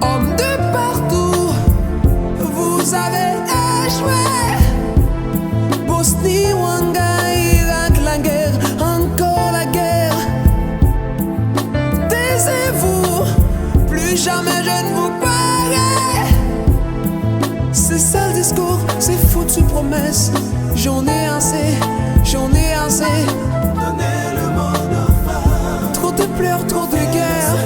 Speaker 4: Hommes de partout, vous avez échoué. Bosnie, Ouanga, Irak, la guerre, encore la guerre. Taisez-vous, plus jamais je ne vous croirai. C'est ça le discours, c'est foutu promesse. J'en ai assez, j'en ai assez. Donnez le monde aux femmes. Trop de pleurs, trop de guerre.